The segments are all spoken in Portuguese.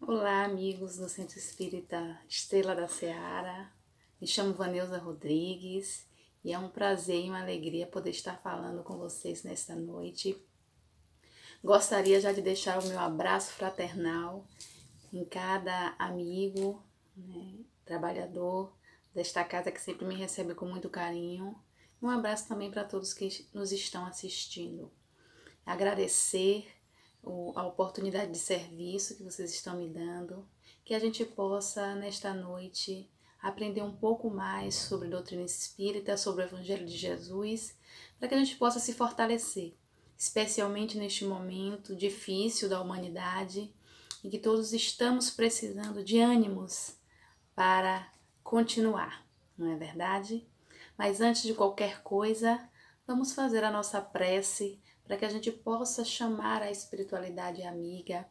Olá, amigos do Centro Espírita Estrela da Seara. Me chamo Vaneusa Rodrigues e é um prazer e uma alegria poder estar falando com vocês nesta noite. Gostaria já de deixar o meu abraço fraternal em cada amigo, trabalhador desta casa que sempre me recebe com muito carinho. Um abraço também para todos que nos estão assistindo. Agradecer a oportunidade de serviço que vocês estão me dando, que a gente possa, nesta noite, aprender um pouco mais sobre doutrina espírita, sobre o Evangelho de Jesus, para que a gente possa se fortalecer, especialmente neste momento difícil da humanidade, em que todos estamos precisando de ânimos para continuar, não é verdade? Mas antes de qualquer coisa, vamos fazer a nossa prece para que a gente possa chamar a espiritualidade amiga,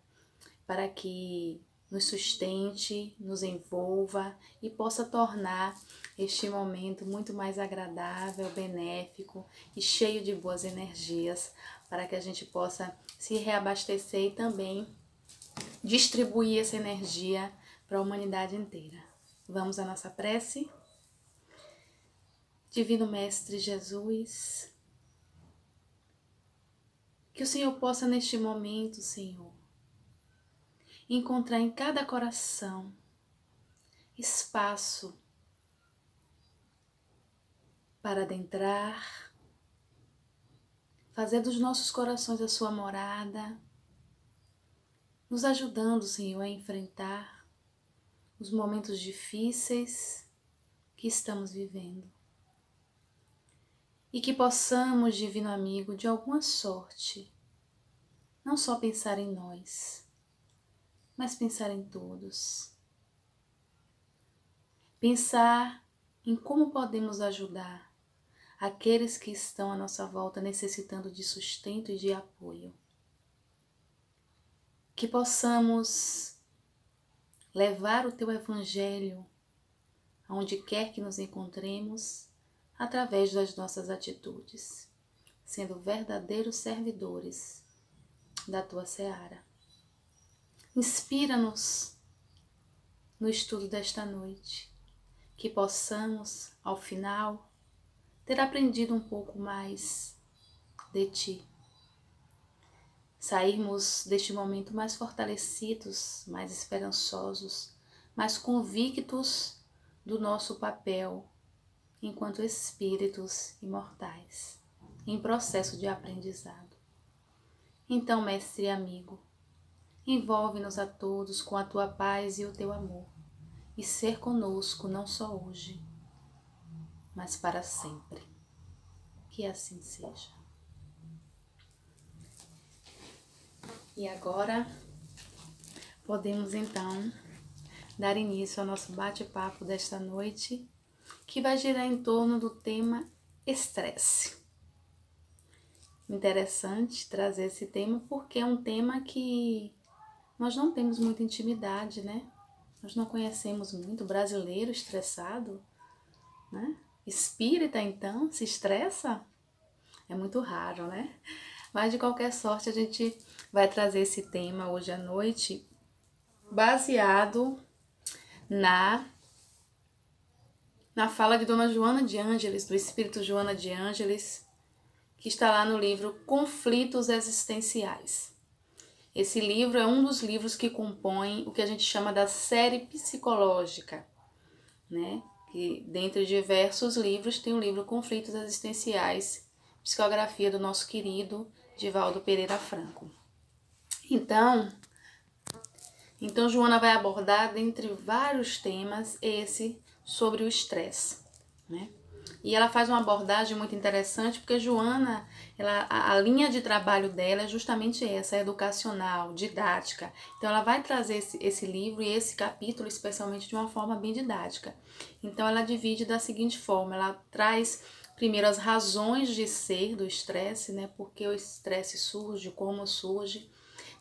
para que nos sustente, nos envolva e possa tornar este momento muito mais agradável, benéfico e cheio de boas energias, para que a gente possa se reabastecer e também distribuir essa energia para a humanidade inteira. Vamos à nossa prece? Divino Mestre Jesus, que o Senhor possa neste momento, Senhor, encontrar em cada coração espaço para adentrar, fazer dos nossos corações a sua morada, nos ajudando, Senhor, a enfrentar os momentos difíceis que estamos vivendo. E que possamos, Divino Amigo, de alguma sorte, não só pensar em nós, mas pensar em todos. Pensar em como podemos ajudar aqueles que estão à nossa volta necessitando de sustento e de apoio. Que possamos levar o Teu Evangelho aonde quer que nos encontremos, através das nossas atitudes, sendo verdadeiros servidores da Tua Seara. Inspira-nos no estudo desta noite, que possamos, ao final, ter aprendido um pouco mais de Ti. Sairmos deste momento mais fortalecidos, mais esperançosos, mais convictos do nosso papel enquanto espíritos imortais, em processo de aprendizado. Então, Mestre e amigo, envolve-nos a todos com a Tua paz e o Teu amor, e ser conosco não só hoje, mas para sempre. Que assim seja. E agora, podemos então dar início ao nosso bate-papo desta noite, que vai girar em torno do tema estresse. Interessante trazer esse tema porque é um tema que nós não temos muita intimidade, né? Nós não conhecemos muito brasileiro estressado, né? Espírita, então, se estressa? É muito raro, né? Mas de qualquer sorte a gente vai trazer esse tema hoje à noite baseado na fala de Dona Joana de Ângeles, do Espírito Joana de Ângeles, que está lá no livro Conflitos Existenciais. Esse livro é um dos livros que compõem o que a gente chama da série psicológica, né? Que dentre diversos livros tem o livro Conflitos Existenciais, psicografia do nosso querido Divaldo Pereira Franco. Então Joana vai abordar, dentre vários temas, esse sobre o estresse, né? E ela faz uma abordagem muito interessante, porque Joana, a linha de trabalho dela é justamente essa, educacional, didática. Então ela vai trazer esse livro e esse capítulo, especialmente, de uma forma bem didática. Então ela divide da seguinte forma, ela traz primeiro as razões de ser do estresse, né? Por que o estresse surge, como surge.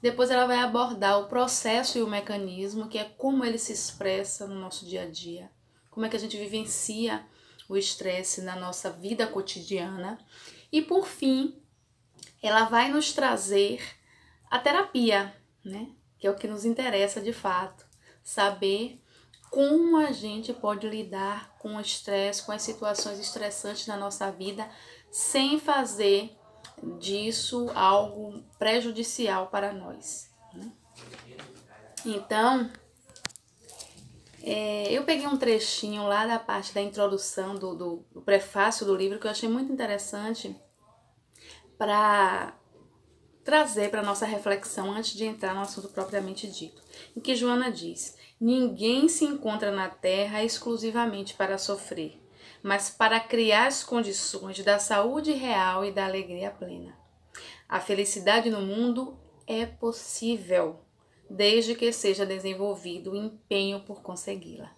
Depois ela vai abordar o processo e o mecanismo, que é como ele se expressa no nosso dia a dia, como é que a gente vivencia o estresse na nossa vida cotidiana. E por fim, ela vai nos trazer a terapia, né? que é o que nos interessa de fato, saber como a gente pode lidar com o estresse, com as situações estressantes na nossa vida, sem fazer disso algo prejudicial para nós, né? Então, eu peguei um trechinho lá da parte da introdução do prefácio do livro que eu achei muito interessante para trazer para nossa reflexão antes de entrar no assunto propriamente dito, em que Joana diz: ninguém se encontra na Terra exclusivamente para sofrer, mas para criar as condições da saúde real e da alegria plena. A felicidade no mundo é possível, desde que seja desenvolvido o empenho por consegui-la.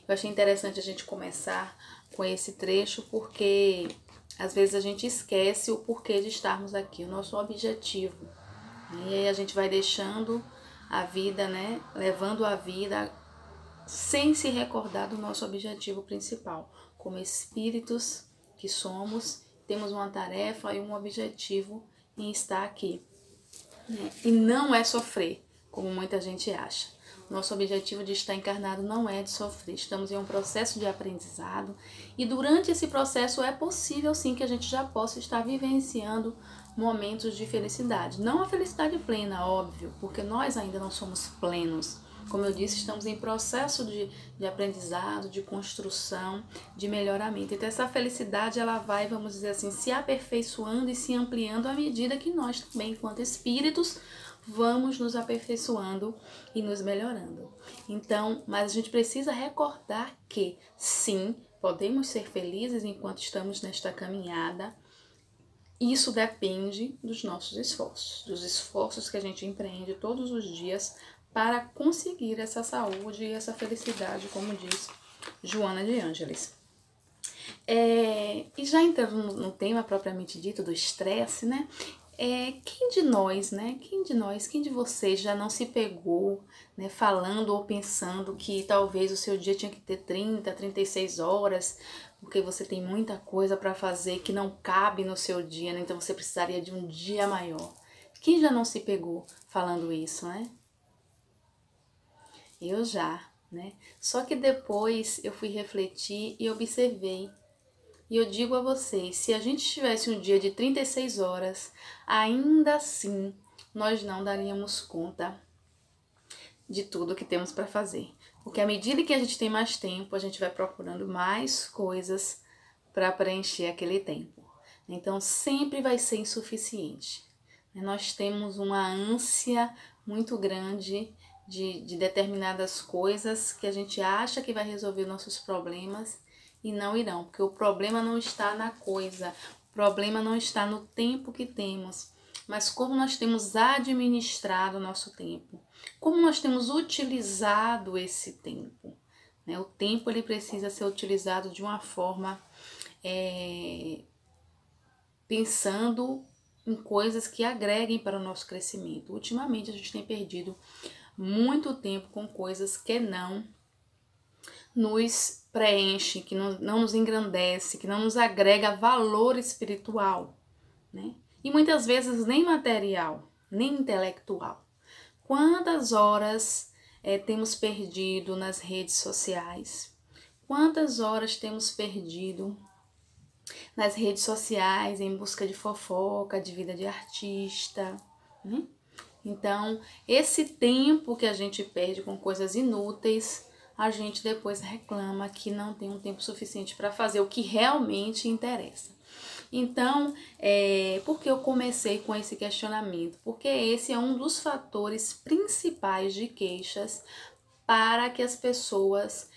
Eu achei interessante a gente começar com esse trecho, porque às vezes a gente esquece o porquê de estarmos aqui, o nosso objetivo. E aí a gente vai deixando a vida, né? Levando a vida sem se recordar do nosso objetivo principal. Como espíritos que somos, temos uma tarefa e um objetivo em estar aqui, né? E não é sofrer, como muita gente acha. Nosso objetivo de estar encarnado não é de sofrer, estamos em um processo de aprendizado e durante esse processo é possível sim que a gente já possa estar vivenciando momentos de felicidade. Não a felicidade plena, óbvio, porque nós ainda não somos plenos. Como eu disse, estamos em processo de aprendizado, de construção, de melhoramento. Então essa felicidade ela vai, vamos dizer assim, se aperfeiçoando e se ampliando à medida que nós também, enquanto espíritos, vamos nos aperfeiçoando e nos melhorando. Então, mas a gente precisa recordar que sim, podemos ser felizes enquanto estamos nesta caminhada. Isso depende dos nossos esforços, dos esforços que a gente empreende todos os dias para conseguir essa saúde e essa felicidade, como diz Joana de Ângeles. E já entrando no tema propriamente dito do estresse, né? Quem de nós, quem de vocês já não se pegou, né, falando ou pensando que talvez o seu dia tinha que ter 30, 36 horas, porque você tem muita coisa para fazer que não cabe no seu dia, né? Então você precisaria de um dia maior. Quem já não se pegou falando isso, né? Eu já, né? Só que depois eu fui refletir e observei. E eu digo a vocês, se a gente tivesse um dia de 36 horas, ainda assim nós não daríamos conta de tudo que temos para fazer. Porque à medida que a gente tem mais tempo, a gente vai procurando mais coisas para preencher aquele tempo. Então sempre vai ser insuficiente. Nós temos uma ânsia muito grande de determinadas coisas que a gente acha que vai resolver nossos problemas e não irão, porque o problema não está na coisa, o problema não está no tempo que temos, mas como nós temos administrado o nosso tempo, como nós temos utilizado esse tempo, né? O tempo ele precisa ser utilizado de uma forma pensando em coisas que agreguem para o nosso crescimento. Ultimamente a gente tem perdido muito tempo com coisas que não nos preenche, que não nos engrandece, que não nos agrega valor espiritual, né? E muitas vezes nem material, nem intelectual. Quantas horas temos perdido nas redes sociais? Quantas horas temos perdido nas redes sociais em busca de fofoca, de vida de artista, né? Então, esse tempo que a gente perde com coisas inúteis, a gente depois reclama que não tem um tempo suficiente para fazer o que realmente interessa. Então, por que eu comecei com esse questionamento? Porque esse é um dos fatores principais de queixas para que as pessoas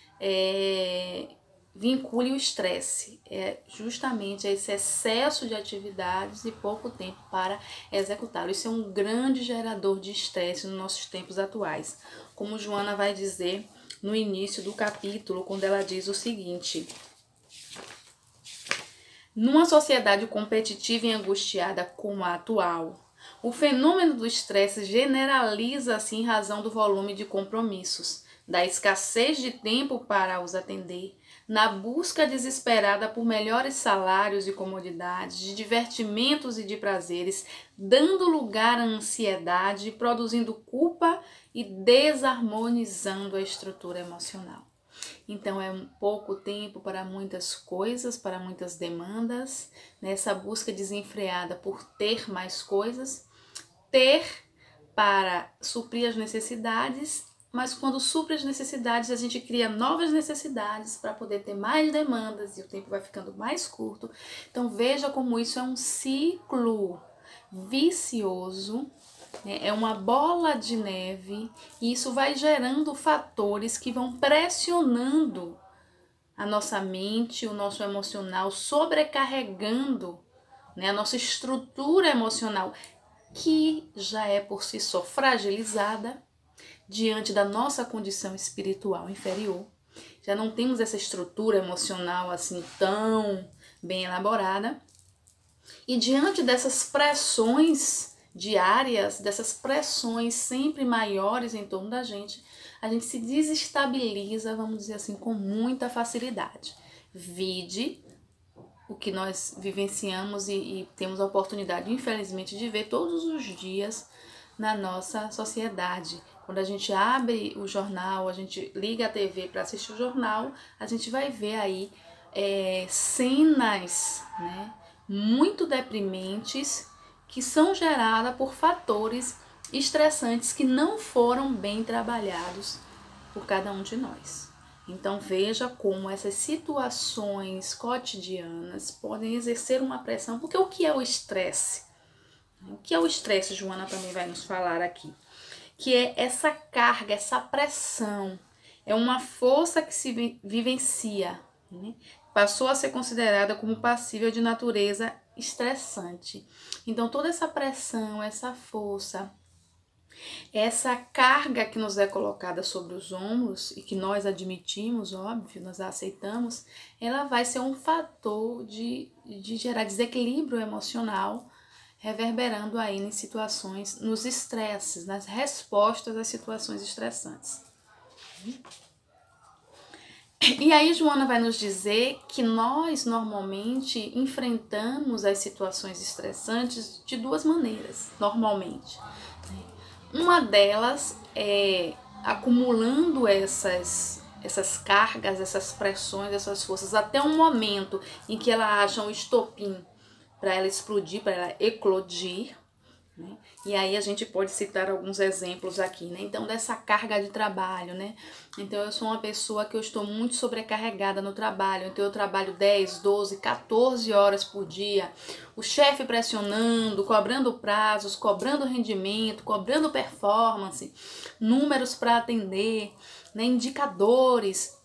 vinculem o estresse. É justamente esse excesso de atividades e pouco tempo para executá-lo. Isso é um grande gerador de estresse nos nossos tempos atuais. Como Joana vai dizer no início do capítulo, quando ela diz o seguinte: numa sociedade competitiva e angustiada como a atual, o fenômeno do estresse generaliza-se em razão do volume de compromissos, da escassez de tempo para os atender, na busca desesperada por melhores salários e comodidades, de divertimentos e de prazeres, dando lugar à ansiedade, produzindo culpa e desarmonizando a estrutura emocional. Então é um pouco tempo para muitas coisas, para muitas demandas, nessa busca desenfreada por ter mais coisas, ter para suprir as necessidades, mas quando supre as necessidades, a gente cria novas necessidades para poder ter mais demandas e o tempo vai ficando mais curto. Então veja como isso é um ciclo vicioso, né? É uma bola de neve e isso vai gerando fatores que vão pressionando a nossa mente, o nosso emocional, sobrecarregando, né, a nossa estrutura emocional, que já é por si só fragilizada diante da nossa condição espiritual inferior. Já não temos essa estrutura emocional assim tão bem elaborada. E diante dessas pressões diárias, dessas pressões sempre maiores em torno da gente, a gente se desestabiliza, vamos dizer assim, com muita facilidade. Vide o que nós vivenciamos e temos a oportunidade, infelizmente, de ver todos os dias na nossa sociedade. Quando a gente abre o jornal, a gente liga a TV para assistir o jornal, a gente vai ver aí cenas, né, muito deprimentes que são geradas por fatores estressantes que não foram bem trabalhados por cada um de nós. Então veja como essas situações cotidianas podem exercer uma pressão, porque o que é o estresse? O que é o estresse, Joana também vai nos falar aqui, que é essa carga, essa pressão, é uma força que se vivencia, né? Passou a ser considerada como passível de natureza estressante. Então toda essa pressão, essa força, essa carga que nos é colocada sobre os ombros e que nós admitimos, óbvio, nós a aceitamos, ela vai ser um fator de gerar desequilíbrio emocional, reverberando aí em situações, nos estresses, nas respostas às situações estressantes. E aí Joana vai nos dizer que nós normalmente enfrentamos as situações estressantes de duas maneiras, normalmente. Uma delas é acumulando essas cargas, essas pressões, essas forças, até um momento em que ela acha um estopim para ela explodir, para ela eclodir, né? E aí a gente pode citar alguns exemplos aqui, né? Então, dessa carga de trabalho, né? Então, eu sou uma pessoa que eu estou muito sobrecarregada no trabalho. Então, eu trabalho 10, 12, 14 horas por dia. O chefe pressionando, cobrando prazos, cobrando rendimento, cobrando performance, números para atender, né? Indicadores.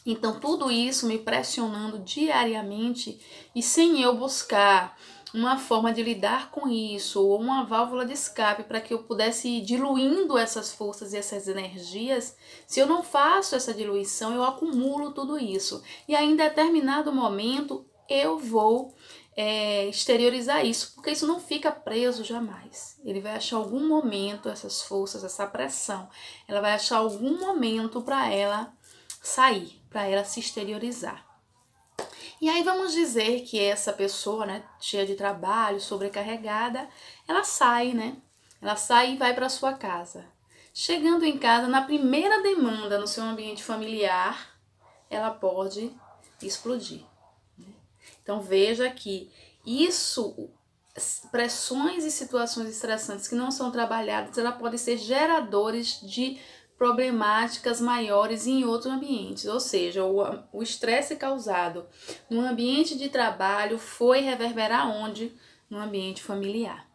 Então, tudo isso me pressionando diariamente e sem eu buscar uma forma de lidar com isso, ou uma válvula de escape para que eu pudesse ir diluindo essas forças e essas energias. Se eu não faço essa diluição, eu acumulo tudo isso. E aí, em determinado momento, eu vou exteriorizar isso, porque isso não fica preso jamais. Ele vai achar algum momento, essas forças, essa pressão, ela vai achar algum momento para ela sair, para ela se exteriorizar. E aí vamos dizer que essa pessoa, né, cheia de trabalho, sobrecarregada, ela sai, né? Ela sai e vai para sua casa. Chegando em casa, na primeira demanda no seu ambiente familiar, ela pode explodir, né? Então veja que isso, pressões e situações estressantes que não são trabalhadas, ela podem ser geradores de problemáticas maiores em outros ambientes, ou seja, o estresse causado no ambiente de trabalho foi reverberar onde? No ambiente familiar.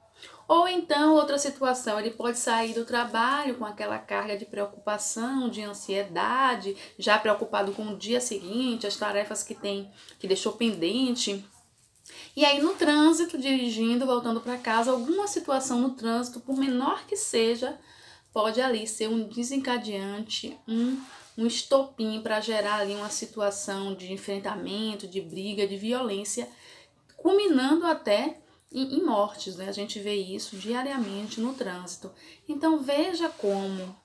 Ou então, outra situação, ele pode sair do trabalho com aquela carga de preocupação, de ansiedade, já preocupado com o dia seguinte, as tarefas que deixou pendente. E aí no trânsito, dirigindo, voltando para casa, alguma situação no trânsito, por menor que seja, pode ali ser um desencadeante, um estopim para gerar ali uma situação de enfrentamento, de briga, de violência, culminando até em mortes, né? A gente vê isso diariamente no trânsito. Então veja como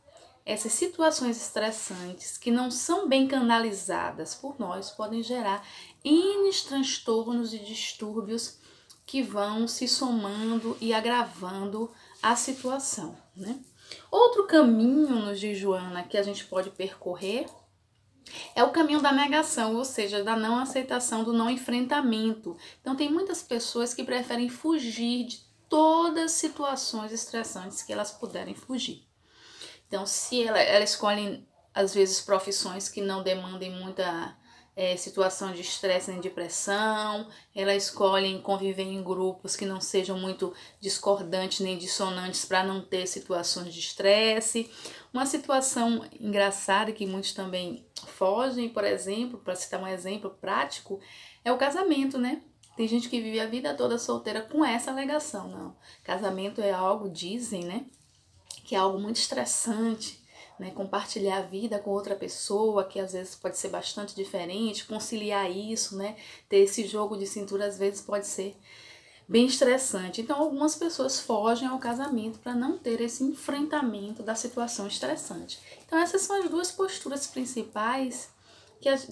essas situações estressantes que não são bem canalizadas por nós podem gerar N transtornos e distúrbios que vão se somando e agravando a situação, né? Outro caminho, nos diz Joana, que a gente pode percorrer é o caminho da negação, ou seja, da não aceitação, do não enfrentamento. Então, tem muitas pessoas que preferem fugir de todas as situações estressantes que elas puderem fugir. Então, se ela escolhe, às vezes, profissões que não demandem muita situação de estresse nem de pressão, ela escolhe conviver em grupos que não sejam muito discordantes nem dissonantes para não ter situações de estresse. Uma situação engraçada que muitos também fogem, por exemplo, para citar um exemplo prático, é o casamento, né? Tem gente que vive a vida toda solteira com essa alegação. Não, casamento é algo, dizem, né? Que é algo muito estressante, né? Compartilhar a vida com outra pessoa, que às vezes pode ser bastante diferente, conciliar isso, né? Ter esse jogo de cintura às vezes pode ser bem estressante. Então, algumas pessoas fogem ao casamento para não ter esse enfrentamento da situação estressante. Então, essas são as duas posturas principais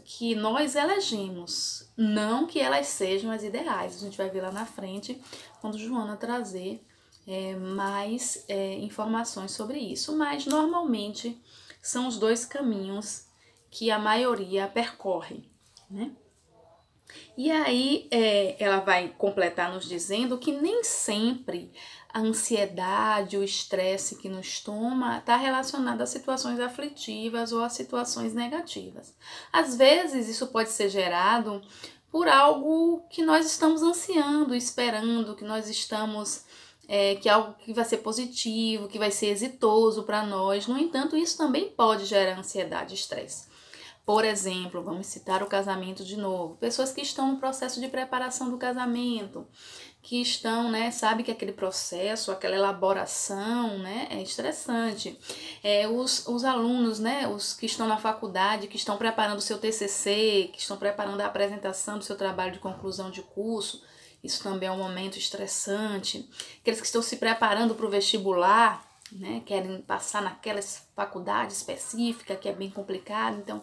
que nós elegemos, não que elas sejam as ideais. A gente vai ver lá na frente, quando Joana trazer mais informações sobre isso, mas normalmente são os dois caminhos que a maioria percorre, né? E aí ela vai completar nos dizendo que nem sempre a ansiedade, o estresse que nos toma está relacionado a situações aflitivas ou a situações negativas. Às vezes isso pode ser gerado por algo que nós estamos ansiando, esperando, que nós estamos que é algo que vai ser positivo, que vai ser exitoso para nós. No entanto, isso também pode gerar ansiedade e estresse. Por exemplo, vamos citar o casamento de novo. Pessoas que estão no processo de preparação do casamento, que estão, né, sabe que aquele processo, aquela elaboração, né, é estressante. Os alunos, né, os que estão na faculdade, que estão preparando o seu TCC, que estão preparando a apresentação do seu trabalho de conclusão de curso, isso também é um momento estressante. Aqueles que estão se preparando para o vestibular, né, querem passar naquela faculdade específica que é bem complicado. Então,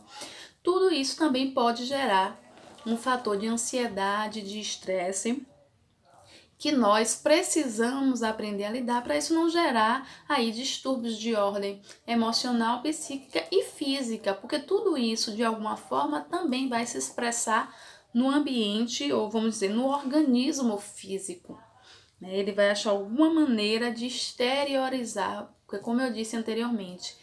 tudo isso também pode gerar um fator de ansiedade, de estresse, que nós precisamos aprender a lidar para isso não gerar aí distúrbios de ordem emocional, psíquica e física, porque tudo isso de alguma forma também vai se expressar no ambiente, ou vamos dizer, no organismo físico. Ele vai achar alguma maneira de exteriorizar, porque como eu disse anteriormente,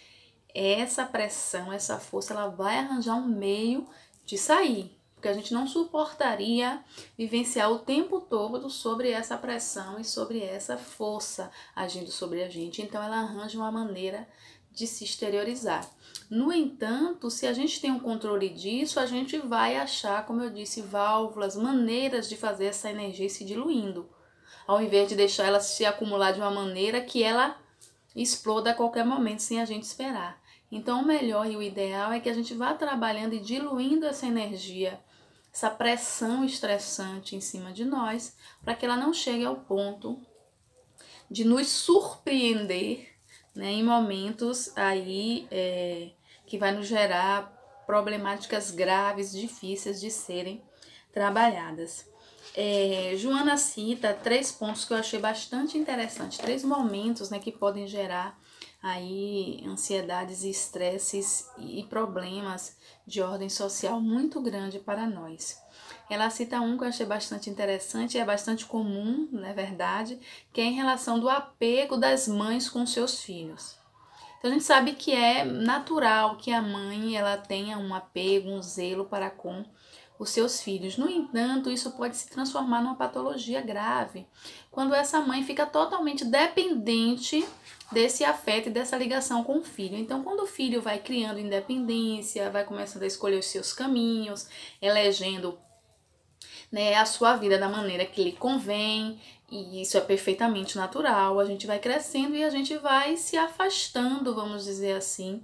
essa pressão, essa força, ela vai arranjar um meio de sair, porque a gente não suportaria vivenciar o tempo todo sobre essa pressão e sobre essa força agindo sobre a gente. Então ela arranja uma maneira de se exteriorizar. No entanto, se a gente tem um controle disso, a gente vai achar, como eu disse, válvulas, maneiras de fazer essa energia se diluindo, ao invés de deixar ela se acumular de uma maneira que ela exploda a qualquer momento sem a gente esperar. Então, o melhor e o ideal é que a gente vá trabalhando e diluindo essa energia, essa pressão estressante em cima de nós, para que ela não chegue ao ponto de nos surpreender, né, em momentos aí que vai nos gerar problemáticas graves, difíceis de serem trabalhadas. Joana cita 3 pontos que eu achei bastante interessante, 3 momentos, né, que podem gerar aí ansiedades e estresses e problemas de ordem social muito grande para nós. Ela cita um que eu achei bastante interessante, é bastante comum, não é verdade, que é em relação do apego das mães com seus filhos. Então a gente sabe que é natural que a mãe ela tenha um apego, um zelo para com os seus filhos. No entanto, isso pode se transformar numa patologia grave, quando essa mãe fica totalmente dependente desse afeto e dessa ligação com o filho. Então, quando o filho vai criando independência, vai começando a escolher os seus caminhos, elegendo, né, a sua vida da maneira que lhe convém, e isso é perfeitamente natural, a gente vai crescendo e a gente vai se afastando, vamos dizer assim,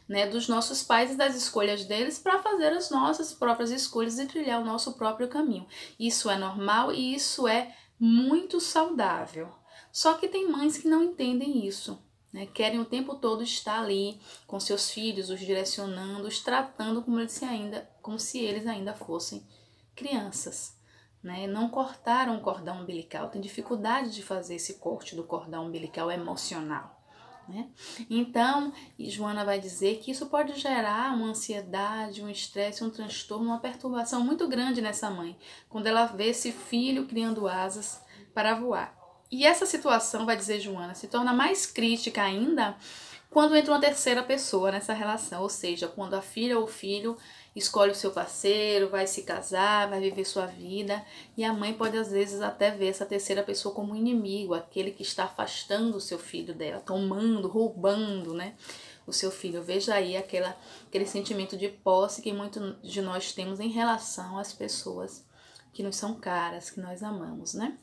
né, dos nossos pais e das escolhas deles para fazer as nossas próprias escolhas e trilhar o nosso próprio caminho. Isso é normal e isso é muito saudável. Só que tem mães que não entendem isso, né? Querem o tempo todo estar ali com seus filhos, os direcionando, os tratando como se eles ainda fossem crianças, né? Não cortaram o cordão umbilical, tem dificuldade de fazer esse corte do cordão umbilical emocional, né? Então, Joana vai dizer que isso pode gerar uma ansiedade, um estresse, um transtorno, uma perturbação muito grande nessa mãe, quando ela vê esse filho criando asas para voar. E essa situação, vai dizer Joana, se torna mais crítica ainda quando entra uma terceira pessoa nessa relação, ou seja, quando a filha ou o filho escolhe o seu parceiro, vai se casar, vai viver sua vida, e a mãe pode às vezes até ver essa terceira pessoa como um inimigo, aquele que está afastando o seu filho dela, tomando, roubando, né, o seu filho. Veja aí aquele sentimento de posse que muitos de nós temos em relação às pessoas que nos são caras, que nós amamos, né?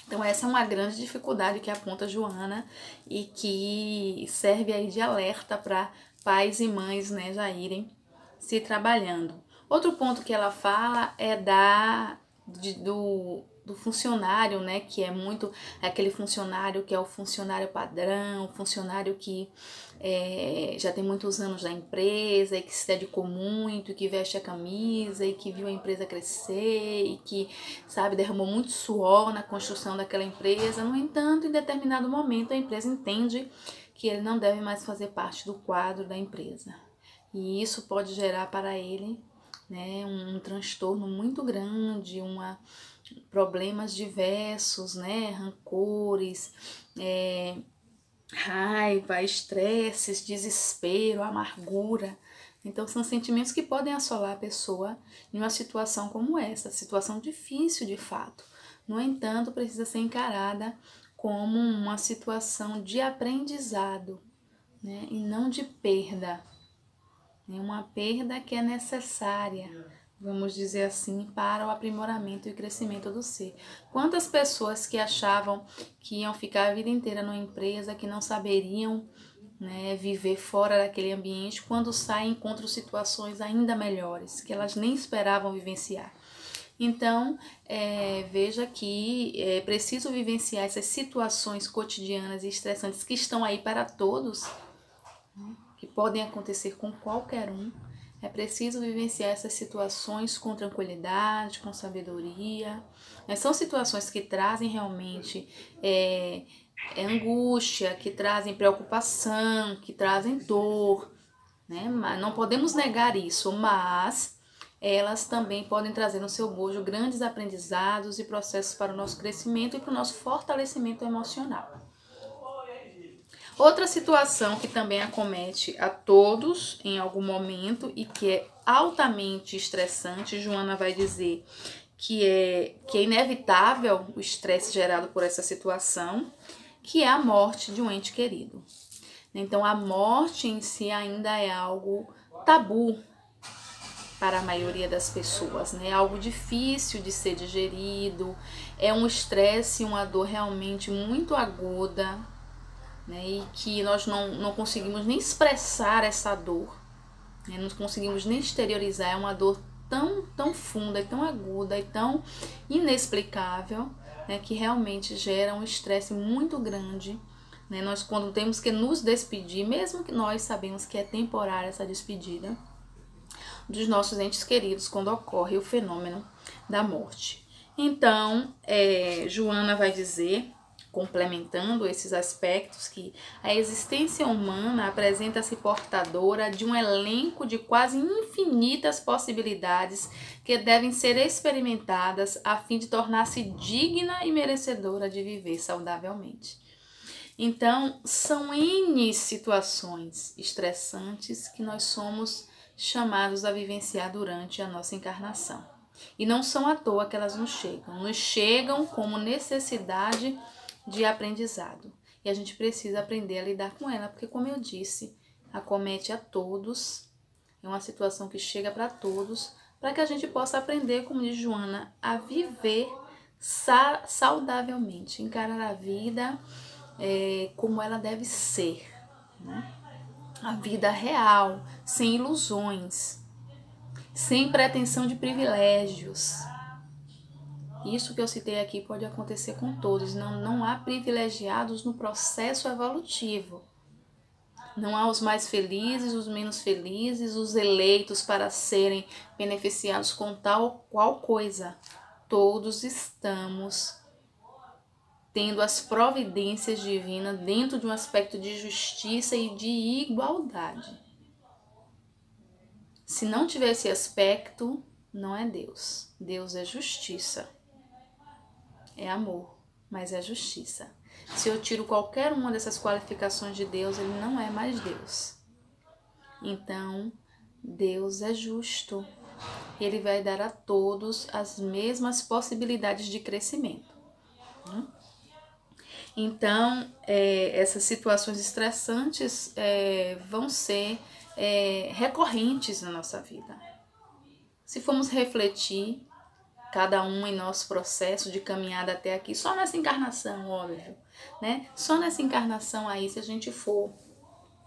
Então essa é uma grande dificuldade que aponta Joana e que serve aí de alerta para pais e mães, né, já irem se trabalhando. Outro ponto que ela fala é do funcionário, né, que é aquele funcionário que é o funcionário padrão, o funcionário que já tem muitos anos na empresa e que se dedicou muito, e que veste a camisa e que viu a empresa crescer e que, sabe, derramou muito suor na construção daquela empresa. No entanto, em determinado momento, a empresa entende que ele não deve mais fazer parte do quadro da empresa. E isso pode gerar para ele, né, um transtorno muito grande, problemas diversos, né, rancores, raiva, estresses, desespero, amargura. Então são sentimentos que podem assolar a pessoa em uma situação como essa, situação difícil de fato. No entanto, precisa ser encarada como uma situação de aprendizado, né, e não de perda. É uma perda que é necessária, vamos dizer assim, para o aprimoramento e o crescimento do ser. Quantas pessoas que achavam que iam ficar a vida inteira numa empresa, que não saberiam, né, viver fora daquele ambiente, quando saem encontram situações ainda melhores, que elas nem esperavam vivenciar. Então, veja que é preciso vivenciar essas situações cotidianas e estressantes que estão aí para todos, né, que podem acontecer com qualquer um. É preciso vivenciar essas situações com tranquilidade, com sabedoria. São situações que trazem realmente angústia, que trazem preocupação, que trazem dor, né? Mas não podemos negar isso, mas elas também podem trazer no seu bojo grandes aprendizados e processos para o nosso crescimento e para o nosso fortalecimento emocional. Outra situação que também acomete a todos em algum momento e que é altamente estressante, Joana vai dizer que é inevitável o estresse gerado por essa situação, que é a morte de um ente querido. Então, a morte em si ainda é algo tabu para a maioria das pessoas, né? Algo difícil de ser digerido, é um estresse, uma dor realmente muito aguda, né? E que nós não conseguimos nem expressar essa dor, né? Não conseguimos nem exteriorizar, é uma dor tão funda e tão aguda e tão inexplicável, né? Que realmente gera um estresse muito grande, né? Nós, quando temos que nos despedir, mesmo que nós sabemos que é temporária essa despedida dos nossos entes queridos, quando ocorre o fenômeno da morte. Então, Joana vai dizer, complementando esses aspectos, que a existência humana apresenta-se portadora de um elenco de quase infinitas possibilidades que devem ser experimentadas a fim de tornar-se digna e merecedora de viver saudavelmente. Então, são N situações estressantes que nós somos chamados a vivenciar durante a nossa encarnação. E não são à toa que elas nos chegam como necessidade de aprendizado. E a gente precisa aprender a lidar com ela, porque, como eu disse, acomete a todos, é uma situação que chega para todos, para que a gente possa aprender, como diz Joana, a viver saudavelmente, encarar a vida como ela deve ser, né? A vida real, sem ilusões, sem pretensão de privilégios. Isso que eu citei aqui pode acontecer com todos, não há privilegiados no processo evolutivo. Não há os mais felizes, os menos felizes, os eleitos para serem beneficiados com tal ou qual coisa. Todos estamos tendo as providências divinas dentro de um aspecto de justiça e de igualdade. Se não tiver esse aspecto, não é Deus. Deus é justiça, é amor, mas é justiça. Se eu tiro qualquer uma dessas qualificações de Deus, ele não é mais Deus. Então, Deus é justo. Ele vai dar a todos as mesmas possibilidades de crescimento. Então, essas situações estressantes vão ser recorrentes na nossa vida. Se formos refletir, cada um em nosso processo de caminhada até aqui, só nessa encarnação, óbvio, né? Só nessa encarnação aí, se a gente for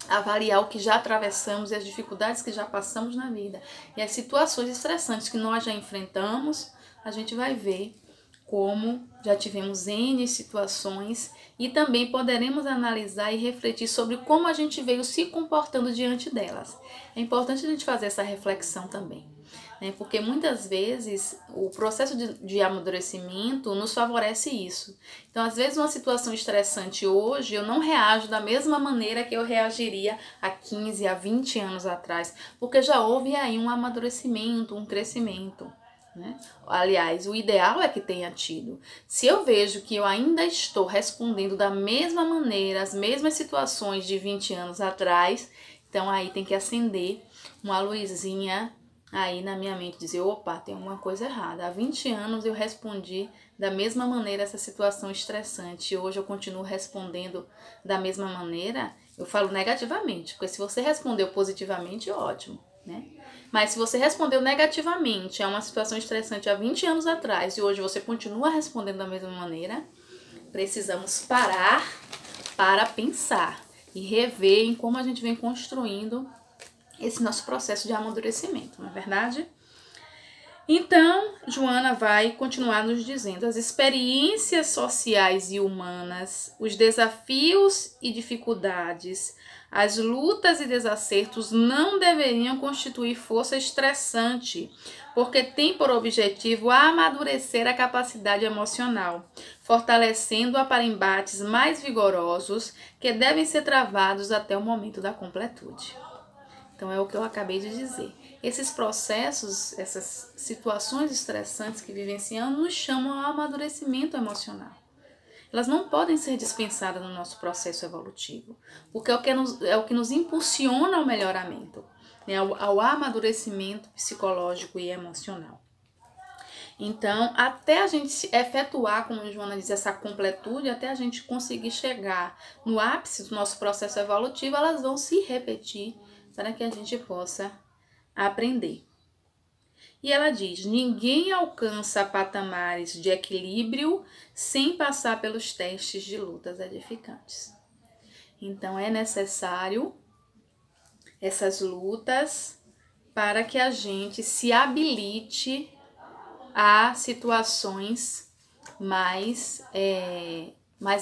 avaliar o que já atravessamos e as dificuldades que já passamos na vida e as situações estressantes que nós já enfrentamos, a gente vai ver como já tivemos N situações e também poderemos analisar e refletir sobre como a gente veio se comportando diante delas. É importante a gente fazer essa reflexão também, né? Porque muitas vezes o processo de amadurecimento nos favorece isso. Então, às vezes, uma situação estressante hoje, eu não reajo da mesma maneira que eu reagiria há 15, há 20 anos atrás, porque já houve aí um amadurecimento, um crescimento, né? Aliás, o ideal é que tenha tido. Se eu vejo que eu ainda estou respondendo da mesma maneira, as mesmas situações de 20 anos atrás, então aí tem que acender uma luzinha aí na minha mente, dizer, opa, tem alguma coisa errada. Há 20 anos eu respondi da mesma maneira essa situação estressante e hoje eu continuo respondendo da mesma maneira. Eu falo negativamente, porque se você respondeu positivamente, ótimo, né? Mas se você respondeu negativamente a uma situação estressante há 20 anos atrás e hoje você continua respondendo da mesma maneira, precisamos parar para pensar e rever em como a gente vem construindo esse nosso processo de amadurecimento, não é verdade? Então, Joana vai continuar nos dizendo: as experiências sociais e humanas, os desafios e dificuldades, as lutas e desacertos não deveriam constituir força estressante, porque tem por objetivo amadurecer a capacidade emocional, fortalecendo-a para embates mais vigorosos que devem ser travados até o momento da completude. Então, é o que eu acabei de dizer. Esses processos, essas situações estressantes que vivenciamos nos chamam ao amadurecimento emocional. Elas não podem ser dispensadas no nosso processo evolutivo, porque é o que nos impulsiona ao melhoramento, né, ao amadurecimento psicológico e emocional. Então, até a gente efetuar, como a Joana diz, essa completude, até a gente conseguir chegar no ápice do nosso processo evolutivo, elas vão se repetir para que a gente possa aprender. E ela diz: ninguém alcança patamares de equilíbrio sem passar pelos testes de lutas edificantes. Então, é necessário essas lutas para que a gente se habilite a situações mais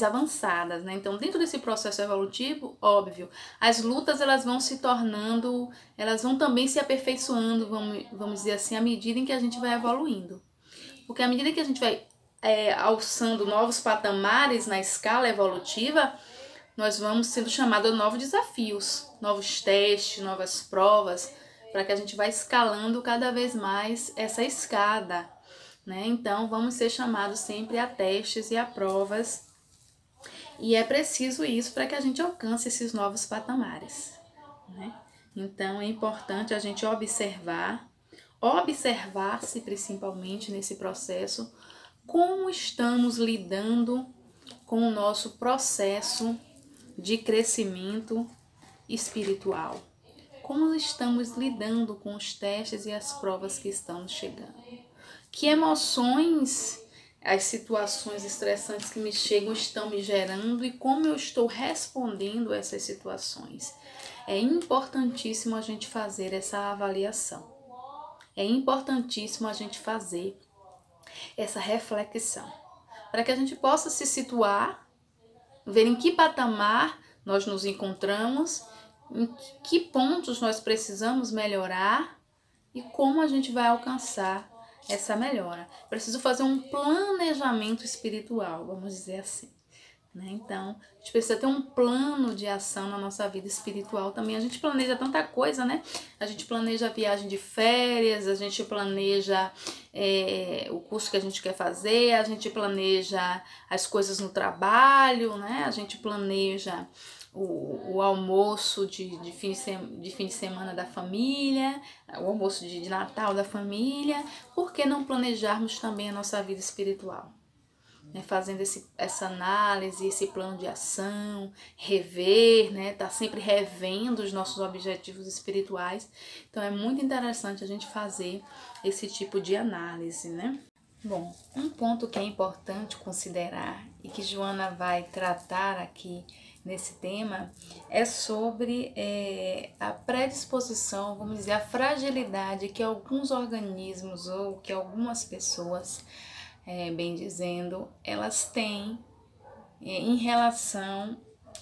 avançadas, né? Então, dentro desse processo evolutivo, óbvio, as lutas elas vão se tornando, elas vão também se aperfeiçoando, vamos dizer assim, à medida em que a gente vai evoluindo. Porque à medida que a gente vai alçando novos patamares na escala evolutiva, nós vamos sendo chamados a novos desafios, novos testes, novas provas, para que a gente vá escalando cada vez mais essa escada, né? Então, vamos ser chamados sempre a testes e a provas. E é preciso isso para que a gente alcance esses novos patamares, né? Então, é importante a gente observar-se principalmente nesse processo, como estamos lidando com o nosso processo de crescimento espiritual. Como estamos lidando com os testes e as provas que estão chegando. Que emoções as situações estressantes que me chegam estão me gerando e como eu estou respondendo a essas situações. É importantíssimo a gente fazer essa avaliação. É importantíssimo a gente fazer essa reflexão, para que a gente possa se situar, ver em que patamar nós nos encontramos em que pontos nós precisamos melhorar e como a gente vai alcançar essa melhora. Preciso fazer um planejamento espiritual, vamos dizer assim. Então, a gente precisa ter um plano de ação na nossa vida espiritual também. A gente planeja tanta coisa, né? A gente planeja a viagem de férias, a gente planeja o curso que a gente quer fazer, a gente planeja as coisas no trabalho, né? A gente planeja o almoço de fim de semana da família, o almoço de Natal da família. Por que não planejarmos também a nossa vida espiritual? Fazendo essa análise, esse plano de ação, rever, tá sempre revendo os nossos objetivos espirituais. Então é muito interessante a gente fazer esse tipo de análise, né? Bom, um ponto que é importante considerar e que Joana vai tratar aqui nesse tema é sobre a predisposição, vamos dizer, a fragilidade que alguns organismos ou que algumas pessoas, bem dizendo, elas têm em relação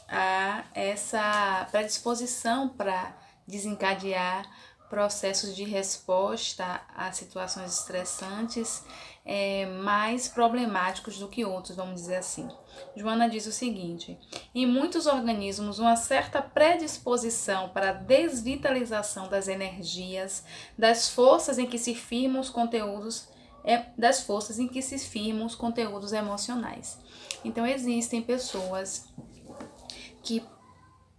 a essa predisposição para desencadear processos de resposta a situações estressantes mais problemáticos do que outros, vamos dizer assim. Joana diz o seguinte: em muitos organismos, uma certa predisposição para a desvitalização das energias, das forças em que se firmam os conteúdos emocionais. Então, existem pessoas que,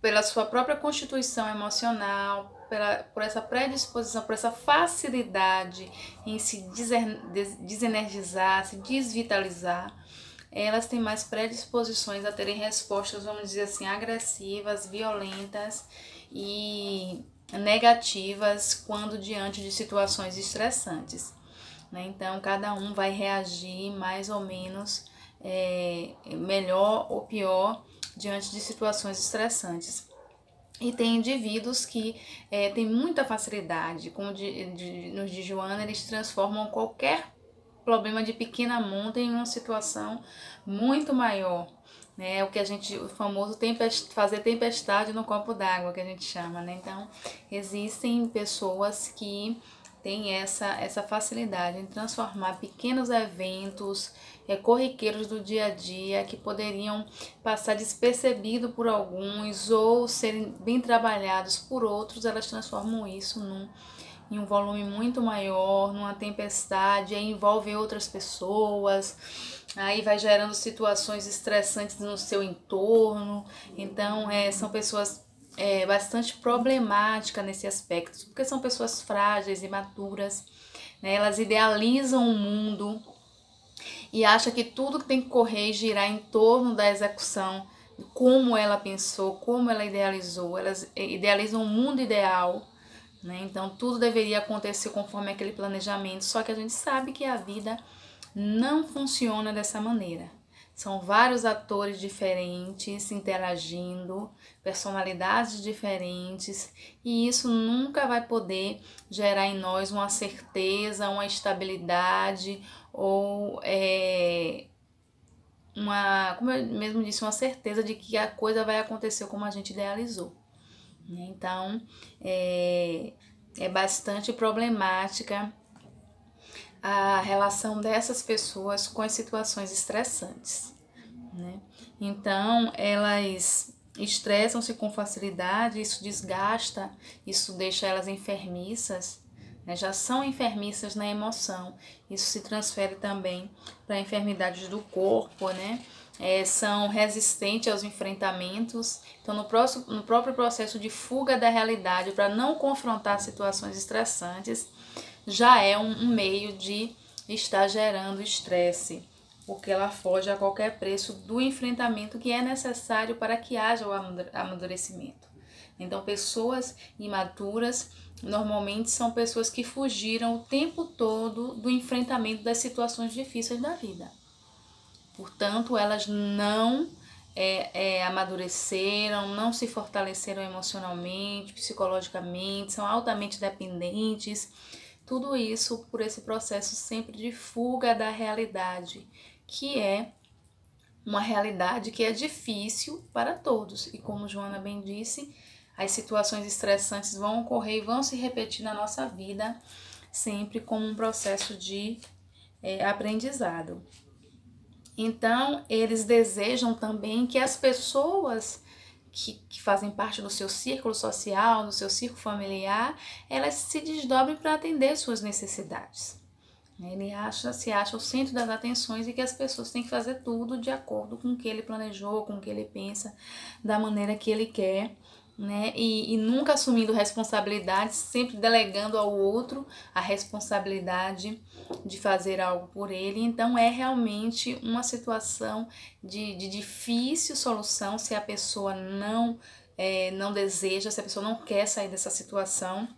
pela sua própria constituição emocional, por essa predisposição, por essa facilidade em se desenergizar, se desvitalizar, elas têm mais predisposições a terem respostas, vamos dizer assim, agressivas, violentas e negativas quando diante de situações estressantes. Então, cada um vai reagir mais ou menos melhor ou pior diante de situações estressantes. E tem indivíduos que têm muita facilidade, como nos de Joana, eles transformam qualquer problema de pequena monta em uma situação muito maior. O que o famoso fazer tempestade no copo d'água, que a gente chama, Então, existem pessoas que têm essa facilidade em transformar pequenos eventos corriqueiros do dia a dia que poderiam passar despercebido por alguns ou serem bem trabalhados por outros, elas transformam isso em um volume muito maior, numa tempestade, aí envolve outras pessoas, aí vai gerando situações estressantes no seu entorno. Então, são pessoas bastante problemáticas nesse aspecto, porque são pessoas frágeis, imaturas, elas idealizam o mundo e acham que tudo que tem que correr e girar em torno da execução, como ela pensou, como ela idealizou. Elas idealizam um mundo ideal, Então, tudo deveria acontecer conforme aquele planejamento, só que a gente sabe que a vida não funciona dessa maneira. São vários atores diferentes interagindo, personalidades diferentes, e isso nunca vai poder gerar em nós uma certeza, uma estabilidade ou como eu mesmo disse, uma certeza de que a coisa vai acontecer como a gente idealizou. Então, é bastante problemática a relação dessas pessoas com as situações estressantes, Então, elas estressam-se com facilidade, isso desgasta, isso deixa elas enfermiças, já são enfermiças na emoção, isso se transfere também para enfermidades do corpo, são resistentes aos enfrentamentos. Então, no próprio processo de fuga da realidade, para não confrontar situações estressantes, já é um meio de estar gerando estresse, porque ela foge a qualquer preço do enfrentamento que é necessário para que haja o amadurecimento. Então, pessoas imaturas normalmente são pessoas que fugiram o tempo todo do enfrentamento das situações difíceis da vida. Portanto, elas não amadureceram, não se fortaleceram emocionalmente, psicologicamente, são altamente dependentes. Tudo isso por esse processo sempre de fuga da realidade, que é uma realidade que é difícil para todos. E como Joana bem disse, as situações estressantes vão ocorrer e vão se repetir na nossa vida, sempre como um processo de aprendizado. Então, eles desejam também que as pessoas que fazem parte do seu círculo social, do seu círculo familiar, elas se desdobrem para atender suas necessidades. Ele se acha o centro das atenções e que as pessoas têm que fazer tudo de acordo com o que ele planejou, com o que ele pensa, da maneira que ele quer, né? E nunca assumindo responsabilidades, sempre delegando ao outro a responsabilidade de fazer algo por ele. Então é realmente uma situação de difícil solução se a pessoa não deseja, se a pessoa não quer sair dessa situação.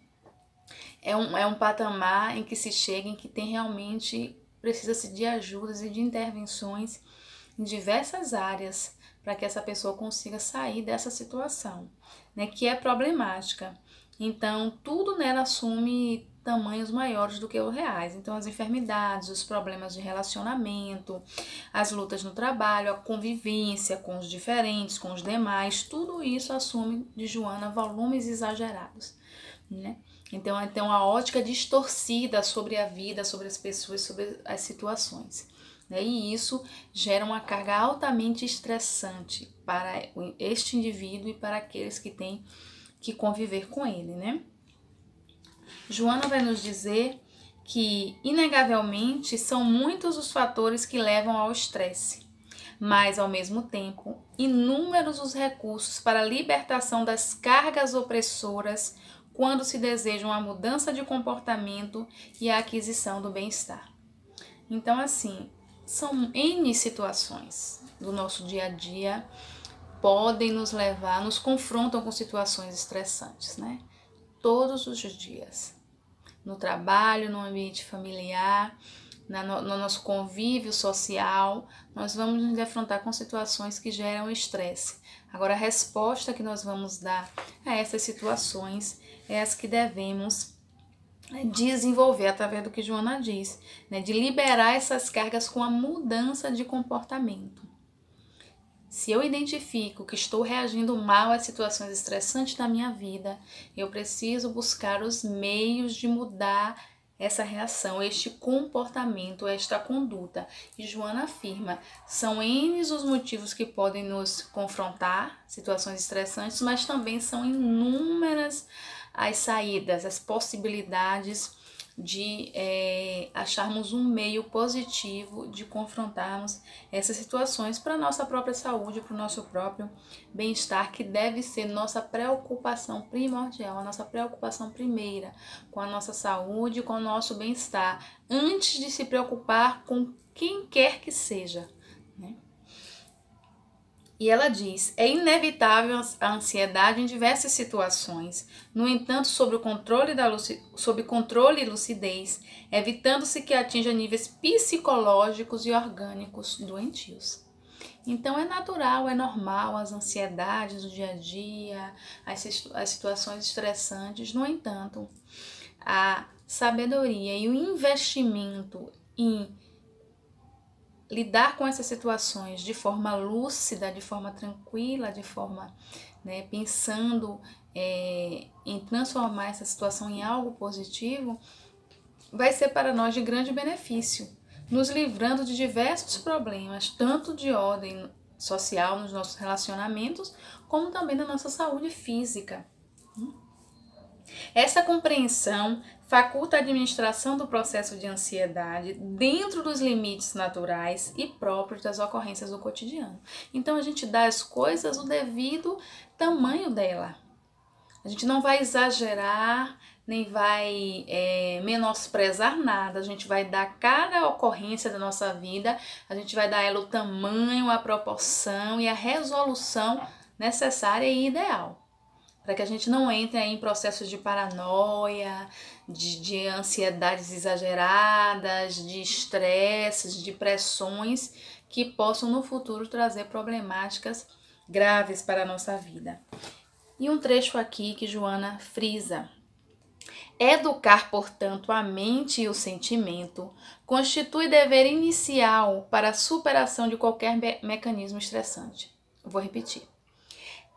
É um patamar em que se chega, em que tem realmente, precisa-se de ajudas e de intervenções em diversas áreas para que essa pessoa consiga sair dessa situação, né, que é problemática. Então, tudo nela assume tamanhos maiores do que os reais. Então, as enfermidades, os problemas de relacionamento, as lutas no trabalho, a convivência com os diferentes, com os demais, tudo isso assume de Joana volumes exagerados, né? Então, tem uma ótica distorcida sobre a vida, sobre as pessoas, sobre as situações, né? E isso gera uma carga altamente estressante para este indivíduo e para aqueles que têm que conviver com ele, né? Joana vai nos dizer que, inegavelmente, são muitos os fatores que levam ao estresse, mas, ao mesmo tempo, inúmeros os recursos para a libertação das cargas opressoras quando se deseja uma mudança de comportamento e a aquisição do bem-estar. Então, assim, são N situações do nosso dia a dia podem nos levar, nos confrontam com situações estressantes, né? Todos os dias. No trabalho, no ambiente familiar, no nosso convívio social, nós vamos nos defrontar com situações que geram estresse. Agora, a resposta que nós vamos dar a essas situações é as que devemos desenvolver através do que Joana diz, né, de liberar essas cargas com a mudança de comportamento. Se eu identifico que estou reagindo mal às situações estressantes da minha vida, eu preciso buscar os meios de mudar essa reação, este comportamento, esta conduta. E Joana afirma, são N os motivos que podem nos confrontar, situações estressantes, mas também são inúmeras as saídas, as possibilidades de acharmos um meio positivo de confrontarmos essas situações para a nossa própria saúde, para o nosso próprio bem-estar, que deve ser nossa preocupação primordial, a nossa preocupação primeira com a nossa saúde, com o nosso bem-estar, antes de se preocupar com quem quer que seja, né? E ela diz, é inevitável a ansiedade em diversas situações, no entanto, sob controle e lucidez, evitando-se que atinja níveis psicológicos e orgânicos doentios. Então é natural, é normal as ansiedades do dia a dia, as situações estressantes, no entanto, a sabedoria e o investimento em lidar com essas situações de forma lúcida, de forma tranquila, de forma, né, pensando em transformar essa situação em algo positivo, vai ser para nós de grande benefício, nos livrando de diversos problemas, tanto de ordem social nos nossos relacionamentos, como também na nossa saúde física. Essa compreensão faculta a administração do processo de ansiedade dentro dos limites naturais e próprios das ocorrências do cotidiano. Então, a gente dá às coisas o devido tamanho dela. A gente não vai exagerar, nem vai menosprezar nada. A gente vai dar cada ocorrência da nossa vida, a gente vai dar a ela o tamanho, a proporção e a resolução necessária e ideal, para que a gente não entre aí em processos de paranoia, de ansiedades exageradas, de estresses, de pressões que possam no futuro trazer problemáticas graves para a nossa vida. E um trecho aqui que Joana frisa. Educar, portanto, a mente e o sentimento constitui dever inicial para a superação de qualquer mecanismo estressante. Eu vou repetir.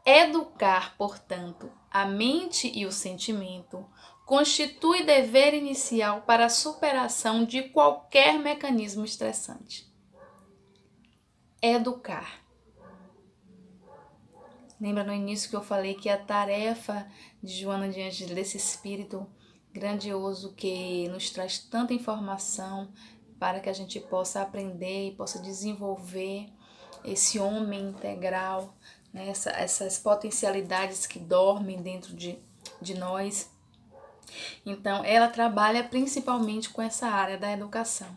Educar, portanto, a mente e o sentimento constitui dever inicial para a superação de qualquer mecanismo estressante. Educar. Lembra no início que eu falei que a tarefa de Joana de Ângeles, desse espírito grandioso que nos traz tanta informação para que a gente possa aprender e possa desenvolver esse homem integral, né? Essas potencialidades que dormem dentro de nós. Então, ela trabalha principalmente com essa área da educação.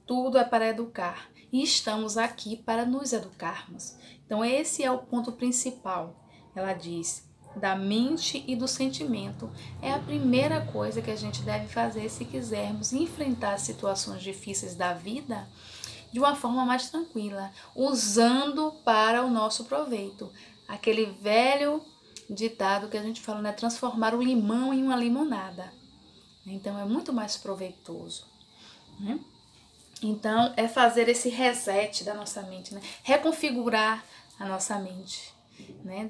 Tudo é para educar e estamos aqui para nos educarmos. Então, esse é o ponto principal. Ela diz, da mente e do sentimento. É a primeira coisa que a gente deve fazer se quisermos enfrentar as situações difíceis da vida de uma forma mais tranquila, usando para o nosso proveito. Aquele velho ditado que a gente fala, né? Transformar o limão em uma limonada. Então, é muito mais proveitoso, né? Então, é fazer esse reset da nossa mente, né? Reconfigurar a nossa mente, né?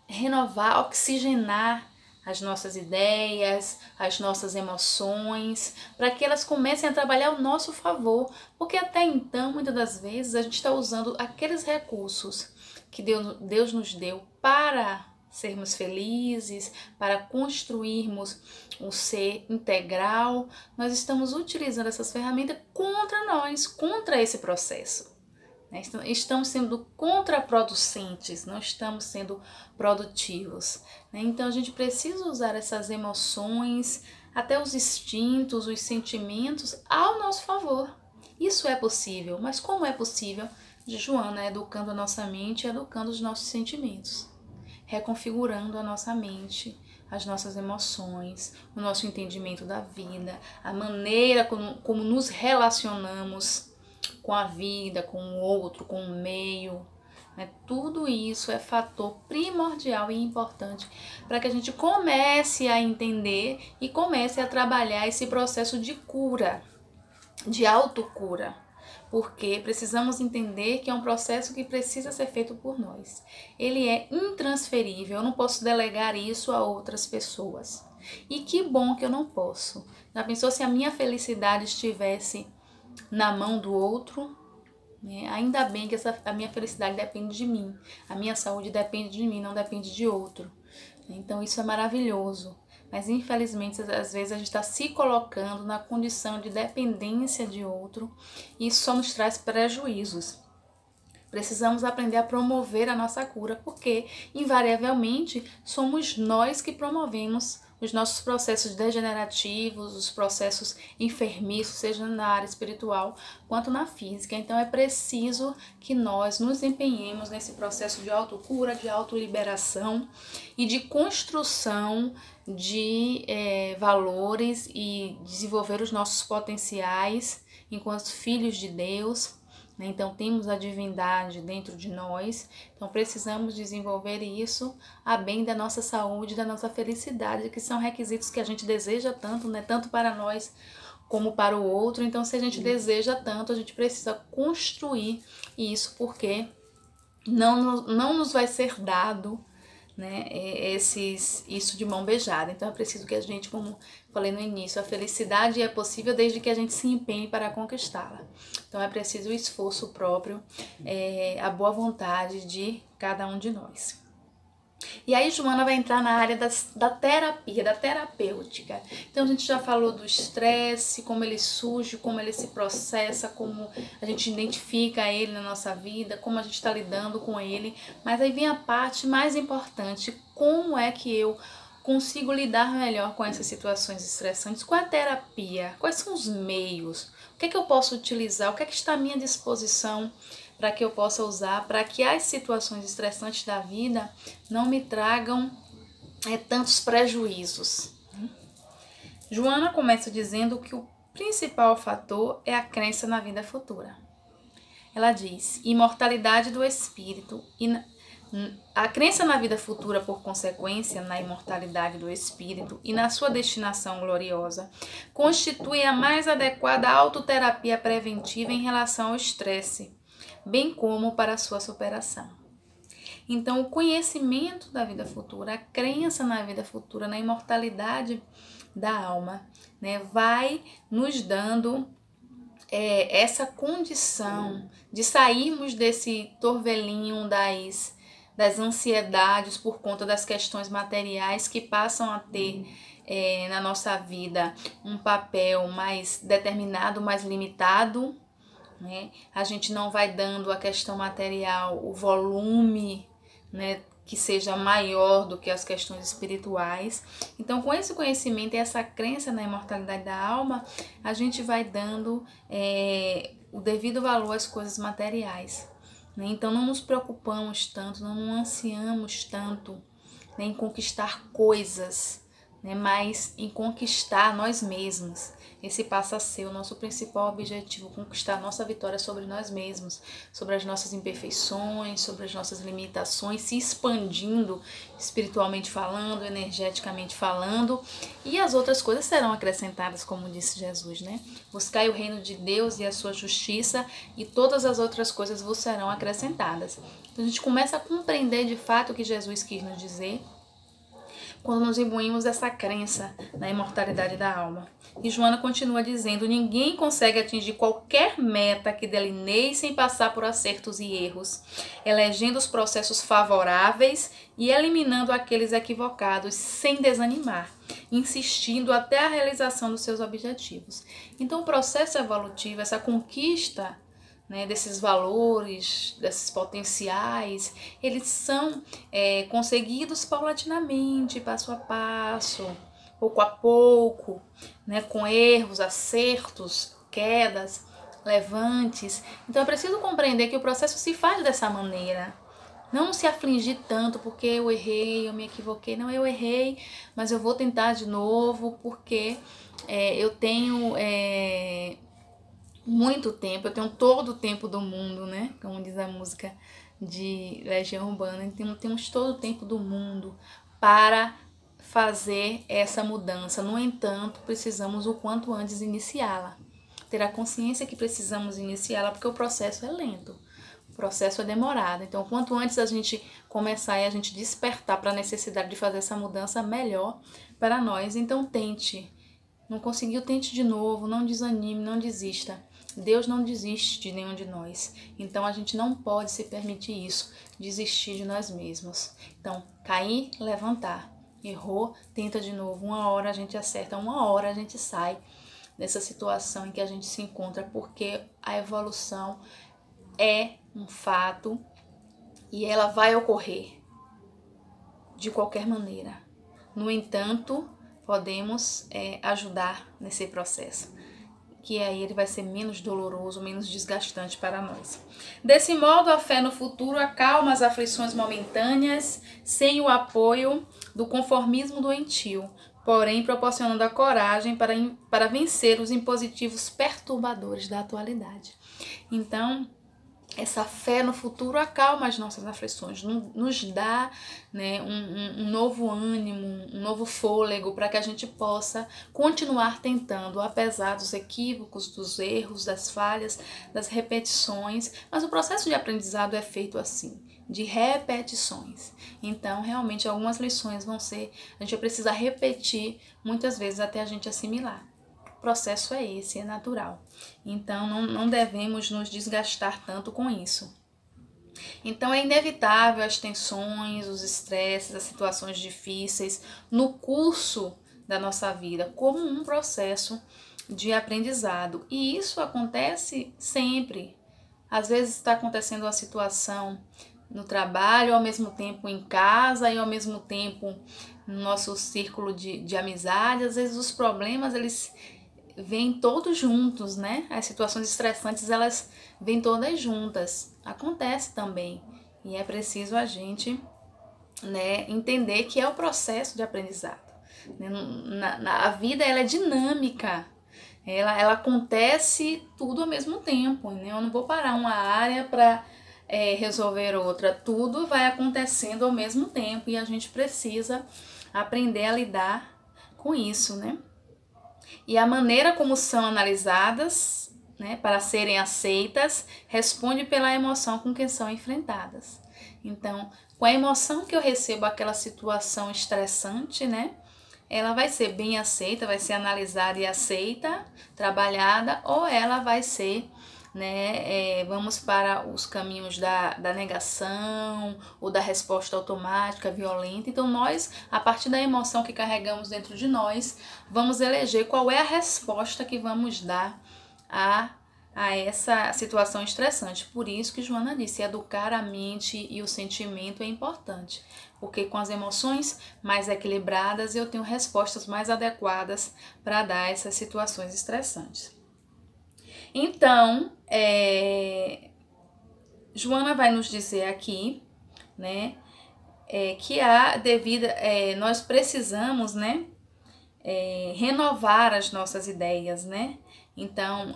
Renovar, oxigenar as nossas ideias, as nossas emoções, para que elas comecem a trabalhar ao nosso favor. Porque até então, muitas das vezes, a gente está usando aqueles recursos que Deus nos deu para sermos felizes, para construirmos um ser integral. Nós estamos utilizando essas ferramentas contra nós, contra esse processo. Estamos sendo contraproducentes, não estamos sendo produtivos. Então a gente precisa usar essas emoções, até os instintos, os sentimentos ao nosso favor. Isso é possível, mas como é possível? Joana educando a nossa mente, educando os nossos sentimentos, reconfigurando a nossa mente, as nossas emoções, o nosso entendimento da vida, a maneira como nos relacionamos com a vida, com o outro, com o meio, né? Tudo isso é fator primordial e importante para que a gente comece a entender e comece a trabalhar esse processo de cura, de autocura, porque precisamos entender que é um processo que precisa ser feito por nós. Ele é intransferível, eu não posso delegar isso a outras pessoas. E que bom que eu não posso. Já pensou se a minha felicidade estivesse na mão do outro, né? Ainda bem que a minha felicidade depende de mim, a minha saúde depende de mim, não depende de outro. Então isso é maravilhoso, mas infelizmente às vezes a gente está se colocando na condição de dependência de outro e isso só nos traz prejuízos. Precisamos aprender a promover a nossa cura, porque invariavelmente somos nós que promovemos os nossos processos degenerativos, os processos enfermiços, seja na área espiritual quanto na física. Então é preciso que nós nos empenhemos nesse processo de autocura, de autoliberação e de construção de valores e desenvolver os nossos potenciais enquanto filhos de Deus. Então temos a divindade dentro de nós, então precisamos desenvolver isso a bem da nossa saúde, da nossa felicidade, que são requisitos que a gente deseja tanto, né? Tanto para nós como para o outro. Então se a gente deseja tanto, a gente precisa construir isso, porque não nos vai ser dado, né, isso de mão beijada. Então é preciso que a gente, como falei no início, a felicidade é possível desde que a gente se empenhe para conquistá-la. Então é preciso o esforço próprio, a boa vontade de cada um de nós. E aí Joana vai entrar na área da terapia, da terapêutica. Então a gente já falou do estresse, como ele surge, como ele se processa, como a gente identifica ele na nossa vida, como a gente está lidando com ele. Mas aí vem a parte mais importante, como é que eu consigo lidar melhor com essas situações estressantes? Qual é a terapia? Quais são os meios? O que é que eu posso utilizar? O que é que está à minha disposição para que eu possa usar, para que as situações estressantes da vida não me tragam tantos prejuízos? Joana começa dizendo que o principal fator é a crença na vida futura. Ela diz, imortalidade do espírito e a crença na vida futura, por consequência, na imortalidade do espírito e na sua destinação gloriosa, constitui a mais adequada autoterapia preventiva em relação ao estresse, bem como para a sua superação. Então, o conhecimento da vida futura, a crença na vida futura, na imortalidade da alma, né, vai nos dando essa condição de sairmos desse torvelinho das ansiedades por conta das questões materiais que passam a ter na nossa vida um papel mais determinado, mais limitado, né? A gente não vai dando à questão material o volume, né, que seja maior do que as questões espirituais. Então, com esse conhecimento e essa crença na imortalidade da alma, a gente vai dando o devido valor às coisas materiais, né? Então, não nos preocupamos tanto, não ansiamos tanto, né, em conquistar coisas, né, mas em conquistar nós mesmos. Esse passa a ser o nosso principal objetivo, conquistar a nossa vitória sobre nós mesmos, sobre as nossas imperfeições, sobre as nossas limitações, se expandindo espiritualmente falando, energeticamente falando, e as outras coisas serão acrescentadas, como disse Jesus, né? Buscai o reino de Deus e a sua justiça, e todas as outras coisas vos serão acrescentadas. Então a gente começa a compreender de fato o que Jesus quis nos dizer quando nos imbuímos dessa crença na imortalidade da alma. E Joana continua dizendo: ninguém consegue atingir qualquer meta que delineie sem passar por acertos e erros, elegendo os processos favoráveis e eliminando aqueles equivocados sem desanimar, insistindo até a realização dos seus objetivos. Então o processo evolutivo, essa conquista, né, desses valores, desses potenciais, eles são conseguidos paulatinamente, passo a passo, pouco a pouco, né, com erros, acertos, quedas, levantes. Então é preciso compreender que o processo se faz dessa maneira. Não se afligir tanto porque eu errei, eu me equivoquei. Não, eu errei, mas eu vou tentar de novo porque eu tenho muito tempo, eu tenho todo o tempo do mundo, né? Como diz a música de Legião Urbana, então temos todo o tempo do mundo para fazer essa mudança. No entanto, precisamos o quanto antes iniciá-la. Ter a consciência que precisamos iniciá-la, porque o processo é lento, o processo é demorado. Então, quanto antes a gente começar e a gente despertar para a necessidade de fazer essa mudança, melhor para nós. Então, tente. Não conseguiu, tente de novo, não desanime, não desista. Deus não desiste de nenhum de nós. Então a gente não pode se permitir isso, desistir de nós mesmos. Então, cair, levantar. Errou, tenta de novo. Uma hora a gente acerta, uma hora a gente sai dessa situação em que a gente se encontra, porque a evolução é um fato e ela vai ocorrer de qualquer maneira. No entanto, podemos ajudar nesse processo, que aí ele vai ser menos doloroso, menos desgastante para nós. Desse modo, a fé no futuro acalma as aflições momentâneas, sem o apoio do conformismo doentio, porém proporcionando a coragem para vencer os impositivos perturbadores da atualidade. Então, essa fé no futuro acalma as nossas aflições, nos dá, né, um novo ânimo, um novo fôlego para que a gente possa continuar tentando, apesar dos equívocos, dos erros, das falhas, das repetições. Mas o processo de aprendizado é feito assim, de repetições. Então, realmente, algumas lições a gente vai precisar repetir muitas vezes até a gente assimilar. O processo é esse, é natural. Então, não devemos nos desgastar tanto com isso. Então, é inevitável as tensões, os estresses, as situações difíceis no curso da nossa vida, como um processo de aprendizado. E isso acontece sempre. Às vezes está acontecendo uma situação no trabalho, ao mesmo tempo em casa e ao mesmo tempo no nosso círculo de amizade. Às vezes os problemas, eles vêm todos juntos, né? As situações estressantes, elas vêm todas juntas. Acontece também. E é preciso a gente, né, entender que é o processo de aprendizado. A vida, ela é dinâmica. Ela acontece tudo ao mesmo tempo, né? Eu não vou parar uma área para resolver outra. Tudo vai acontecendo ao mesmo tempo e a gente precisa aprender a lidar com isso, né? E a maneira como são analisadas, né, para serem aceitas, responde pela emoção com que são enfrentadas. Então, com a emoção que eu recebo aquela situação estressante, né? Ela vai ser bem aceita, vai ser analisada e aceita, trabalhada, ou ela vai ser, né, vamos para os caminhos da negação ou da resposta automática, violenta. Então nós, a partir da emoção que carregamos dentro de nós, vamos eleger qual é a resposta que vamos dar a essa situação estressante. Por isso que Joana disse, educar a mente e o sentimento é importante, porque com as emoções mais equilibradas eu tenho respostas mais adequadas para dar essas situações estressantes. Então, Joana vai nos dizer aqui, né, que nós precisamos, né, renovar as nossas ideias, né? Então,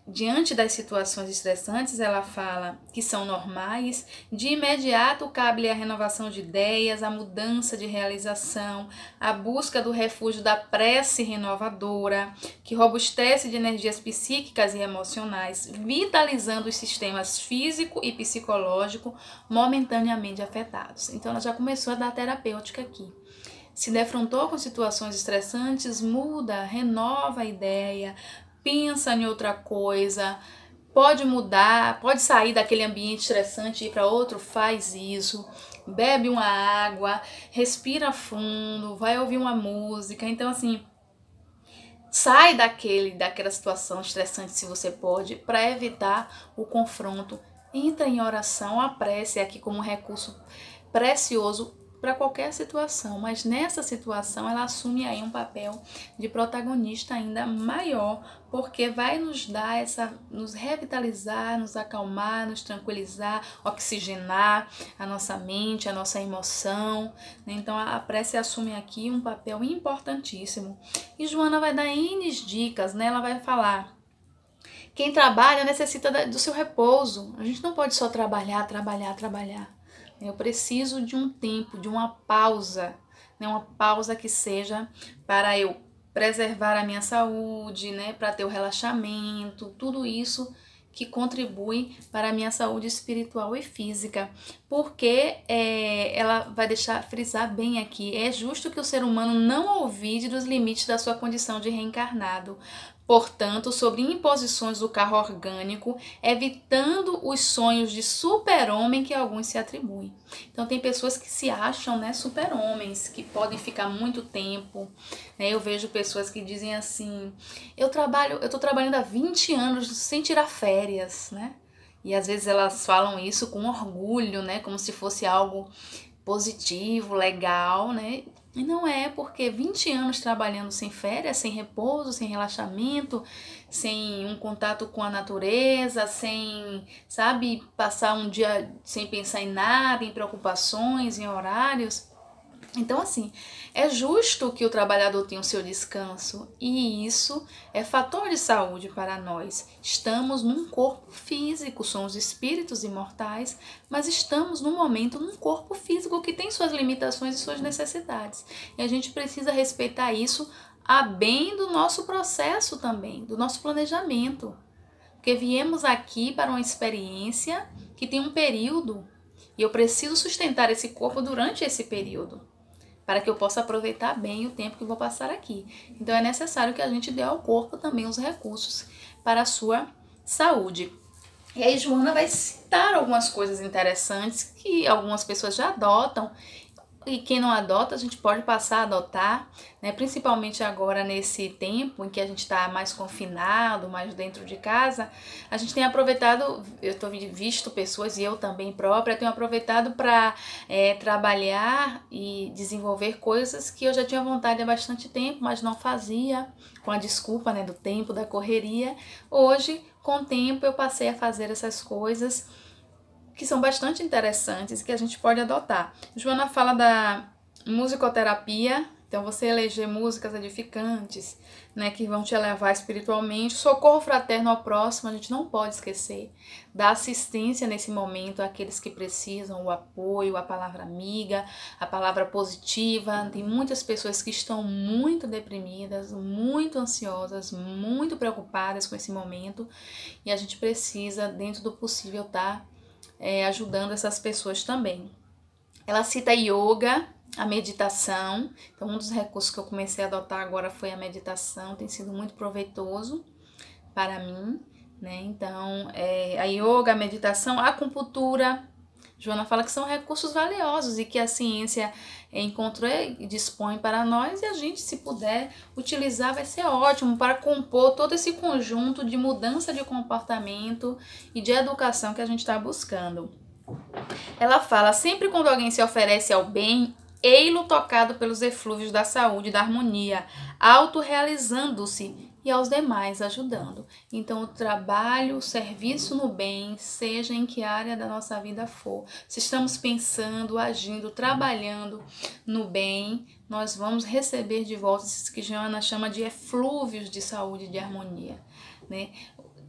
diante das situações estressantes, ela fala que são normais. De imediato, cabe a renovação de ideias, a mudança de realização, a busca do refúgio da prece renovadora, que robustece de energias psíquicas e emocionais, vitalizando os sistemas físico e psicológico momentaneamente afetados. Então, ela já começou a dar terapêutica aqui. Se defrontou com situações estressantes, muda, renova a ideia, pensa em outra coisa, pode mudar, pode sair daquele ambiente estressante e ir para outro, faz isso, bebe uma água, respira fundo, vai ouvir uma música. Então, assim, sai daquela situação estressante, se você pode, para evitar o confronto. Entra em oração, a prece aqui como um recurso precioso para qualquer situação, mas nessa situação ela assume aí um papel de protagonista ainda maior, porque vai nos dar nos revitalizar, nos acalmar, nos tranquilizar, oxigenar a nossa mente, a nossa emoção, né? Então a prece assume aqui um papel importantíssimo. E Joana vai dar N dicas, né? Ela vai falar: quem trabalha necessita do seu repouso. A gente não pode só trabalhar. Eu preciso de um tempo, de uma pausa, né? Uma pausa que seja para eu preservar a minha saúde, né? Para ter o relaxamento, tudo isso que contribui para a minha saúde espiritual e física, porque ela vai deixar frisar bem aqui: é justo que o ser humano não ouvide dos limites da sua condição de reencarnado, portanto, sobre imposições do carro orgânico, evitando os sonhos de super-homem que alguns se atribuem. Então, tem pessoas que se acham, né, super-homens, que podem ficar muito tempo, né? Eu vejo pessoas que dizem assim: eu tô trabalhando há 20 anos sem tirar férias, né? E às vezes elas falam isso com orgulho, né, como se fosse algo positivo, legal, né? E não é, porque 20 anos trabalhando sem férias, sem repouso, sem relaxamento, sem um contato com a natureza, sem, sabe, passar um dia sem pensar em nada, em preocupações, em horários. Então, assim, é justo que o trabalhador tenha o seu descanso, e isso é fator de saúde para nós. Estamos num corpo físico, somos espíritos imortais, mas estamos num momento num corpo físico que tem suas limitações e suas necessidades. E a gente precisa respeitar isso a bem do nosso processo também, do nosso planejamento. Porque viemos aqui para uma experiência que tem um período, e eu preciso sustentar esse corpo durante esse período, para que eu possa aproveitar bem o tempo que vou passar aqui. Então é necessário que a gente dê ao corpo também os recursos para a sua saúde. E aí Joana vai citar algumas coisas interessantes que algumas pessoas já adotam, e quem não adota, a gente pode passar a adotar, né? Principalmente agora nesse tempo em que a gente está mais confinado, mais dentro de casa. A gente tem aproveitado, eu tenho visto pessoas, e eu também própria, tenho aproveitado para trabalhar e desenvolver coisas que eu já tinha vontade há bastante tempo, mas não fazia, com a desculpa, né, do tempo, da correria. Hoje, com o tempo, eu passei a fazer essas coisas que são bastante interessantes e que a gente pode adotar. Joana fala da musicoterapia, então você eleger músicas edificantes, né, que vão te elevar espiritualmente. Socorro fraterno ao próximo, a gente não pode esquecer. Dar assistência nesse momento àqueles que precisam, o apoio, a palavra amiga, a palavra positiva. Tem muitas pessoas que estão muito deprimidas, muito ansiosas, muito preocupadas com esse momento, e a gente precisa, dentro do possível, estar ajudando essas pessoas também. Ela cita yoga, a meditação. Então, um dos recursos que eu comecei a adotar agora foi a meditação, tem sido muito proveitoso para mim, né? Então, a yoga, a meditação, a acupuntura. Joana fala que são recursos valiosos e que a ciência encontrou e dispõe para nós, e a gente, se puder utilizar, vai ser ótimo para compor todo esse conjunto de mudança de comportamento e de educação que a gente está buscando. Ela fala: sempre quando alguém se oferece ao bem, ei-lo tocado pelos eflúvios da saúde e da harmonia, autorrealizando-se e aos demais ajudando. Então, o trabalho, o serviço no bem, seja em que área da nossa vida for, se estamos pensando, agindo, trabalhando no bem, nós vamos receber de volta esses que Joana chama de eflúvios de saúde e de harmonia, né?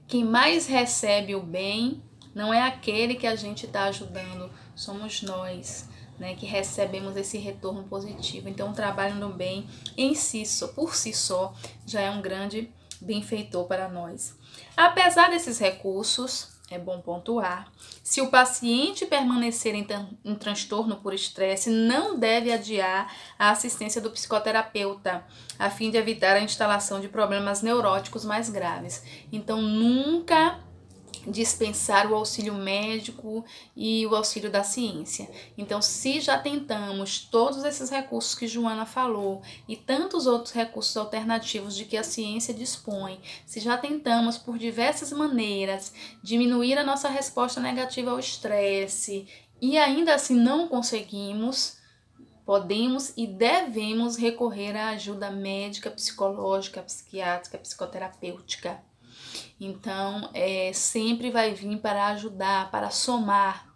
Quem mais recebe o bem não é aquele que a gente está ajudando, somos nós, né, que recebemos esse retorno positivo. Então, o trabalho no bem em si, por si só, já é um grande benfeitor para nós. Apesar desses recursos, é bom pontuar, se o paciente permanecer em transtorno por estresse, não deve adiar a assistência do psicoterapeuta, a fim de evitar a instalação de problemas neuróticos mais graves. Então, nunca dispensar o auxílio médico e o auxílio da ciência. Então, se já tentamos todos esses recursos que Joana falou e tantos outros recursos alternativos de que a ciência dispõe, se já tentamos por diversas maneiras diminuir a nossa resposta negativa ao estresse e ainda assim não conseguimos, podemos e devemos recorrer à ajuda médica, psicológica, psiquiátrica, psicoterapêutica. Então, sempre vai vir para ajudar, para somar.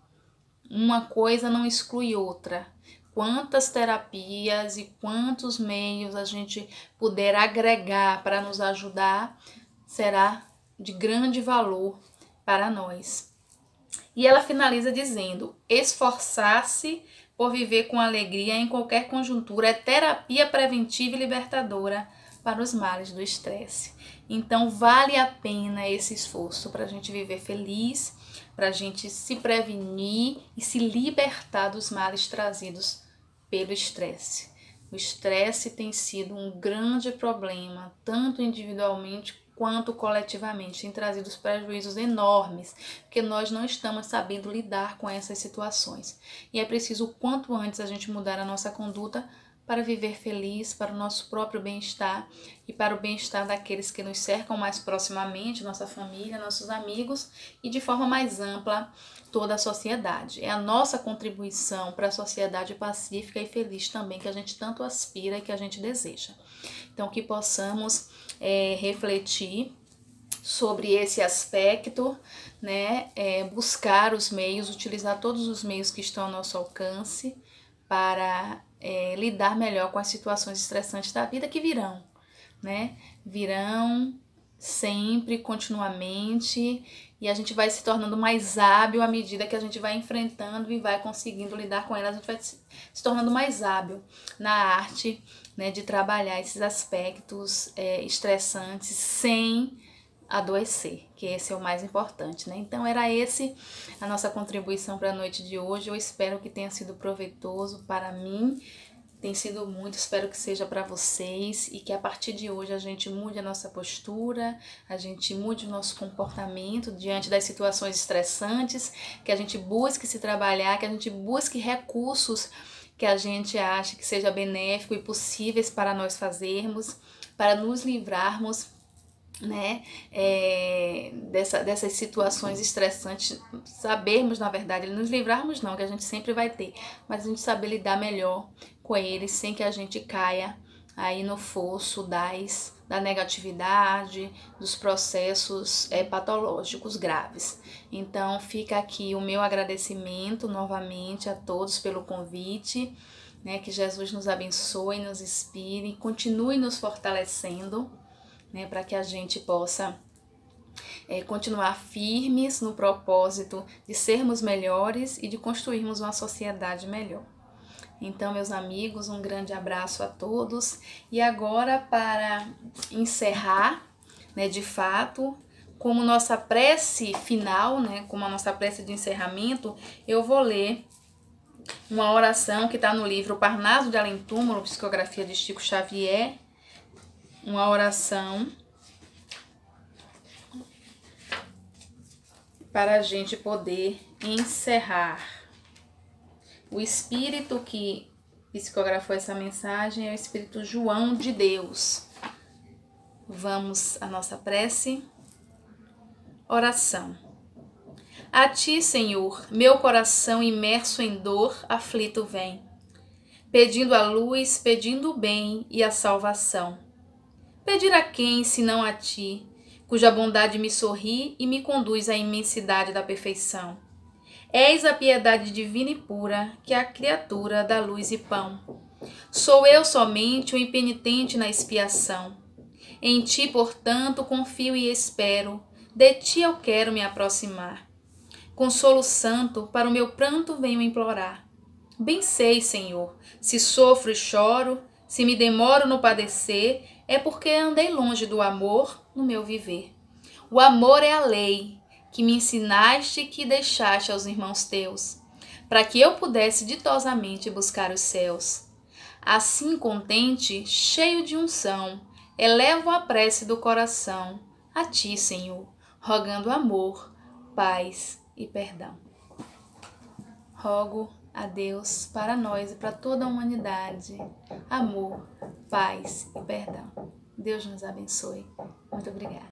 Uma coisa não exclui outra. Quantas terapias e quantos meios a gente puder agregar para nos ajudar, será de grande valor para nós. E ela finaliza dizendo: esforçar-se por viver com alegria em qualquer conjuntura é terapia preventiva e libertadora para os males do estresse. Então, vale a pena esse esforço para a gente viver feliz, para a gente se prevenir e se libertar dos males trazidos pelo estresse. O estresse tem sido um grande problema, tanto individualmente quanto coletivamente, tem trazido prejuízos enormes, porque nós não estamos sabendo lidar com essas situações. E é preciso o quanto antes a gente mudar a nossa conduta para viver feliz, para o nosso próprio bem-estar e para o bem-estar daqueles que nos cercam mais proximamente, nossa família, nossos amigos e de forma mais ampla toda a sociedade. É a nossa contribuição para a sociedade pacífica e feliz também que a gente tanto aspira e que a gente deseja. Então, que possamos refletir sobre esse aspecto, né? Buscar os meios, utilizar todos os meios que estão ao nosso alcance para lidar melhor com as situações estressantes da vida que virão, né? Virão sempre, continuamente, e a gente vai se tornando mais hábil à medida que a gente vai enfrentando e vai conseguindo lidar com elas. A gente vai se tornando mais hábil na arte, né, de trabalhar esses aspectos estressantes sem adoecer, que esse é o mais importante, né? Então, era esse a nossa contribuição para a noite de hoje. Eu espero que tenha sido proveitoso para mim, tem sido muito, espero que seja para vocês e que a partir de hoje a gente mude a nossa postura, a gente mude o nosso comportamento diante das situações estressantes, que a gente busque se trabalhar, que a gente busque recursos que a gente ache que seja benéfico e possíveis para nós fazermos, para nos livrarmos, né, dessas situações estressantes, sabermos, na verdade, nos livrarmos não, que a gente sempre vai ter, mas a gente saber lidar melhor com eles, sem que a gente caia aí no fosso da negatividade, dos processos patológicos graves. Então, fica aqui o meu agradecimento novamente a todos pelo convite, né, que Jesus nos abençoe, nos inspire, continue nos fortalecendo, né, para que a gente possa continuar firmes no propósito de sermos melhores e de construirmos uma sociedade melhor. Então, meus amigos, um grande abraço a todos. E agora, para encerrar, né, de fato, como nossa prece final, né, como a nossa prece de encerramento, eu vou ler uma oração que está no livro Parnaso de Além Túmulo, Psicografia de Chico Xavier, uma oração para a gente poder encerrar. O espírito que psicografou essa mensagem é o Espírito João de Deus. Vamos à nossa prece. Oração. A ti, Senhor, meu coração imerso em dor, aflito vem, pedindo a luz, pedindo o bem e a salvação. Pedir a quem, senão a ti, cuja bondade me sorri e me conduz à imensidade da perfeição. És a piedade divina e pura, que é a criatura dá luz e pão. Sou eu somente o impenitente na expiação. Em ti, portanto, confio e espero, de ti eu quero me aproximar. Consolo santo, para o meu pranto venho implorar. Bem sei, Senhor, se sofro e choro, se me demoro no padecer, é porque andei longe do amor no meu viver. O amor é a lei que me ensinaste e que deixaste aos irmãos teus, para que eu pudesse ditosamente buscar os céus. Assim, contente, cheio de unção, elevo a prece do coração a ti, Senhor, rogando amor, paz e perdão. Rogo a Deus para nós e para toda a humanidade, amor, paz e perdão. Deus nos abençoe. Muito obrigada.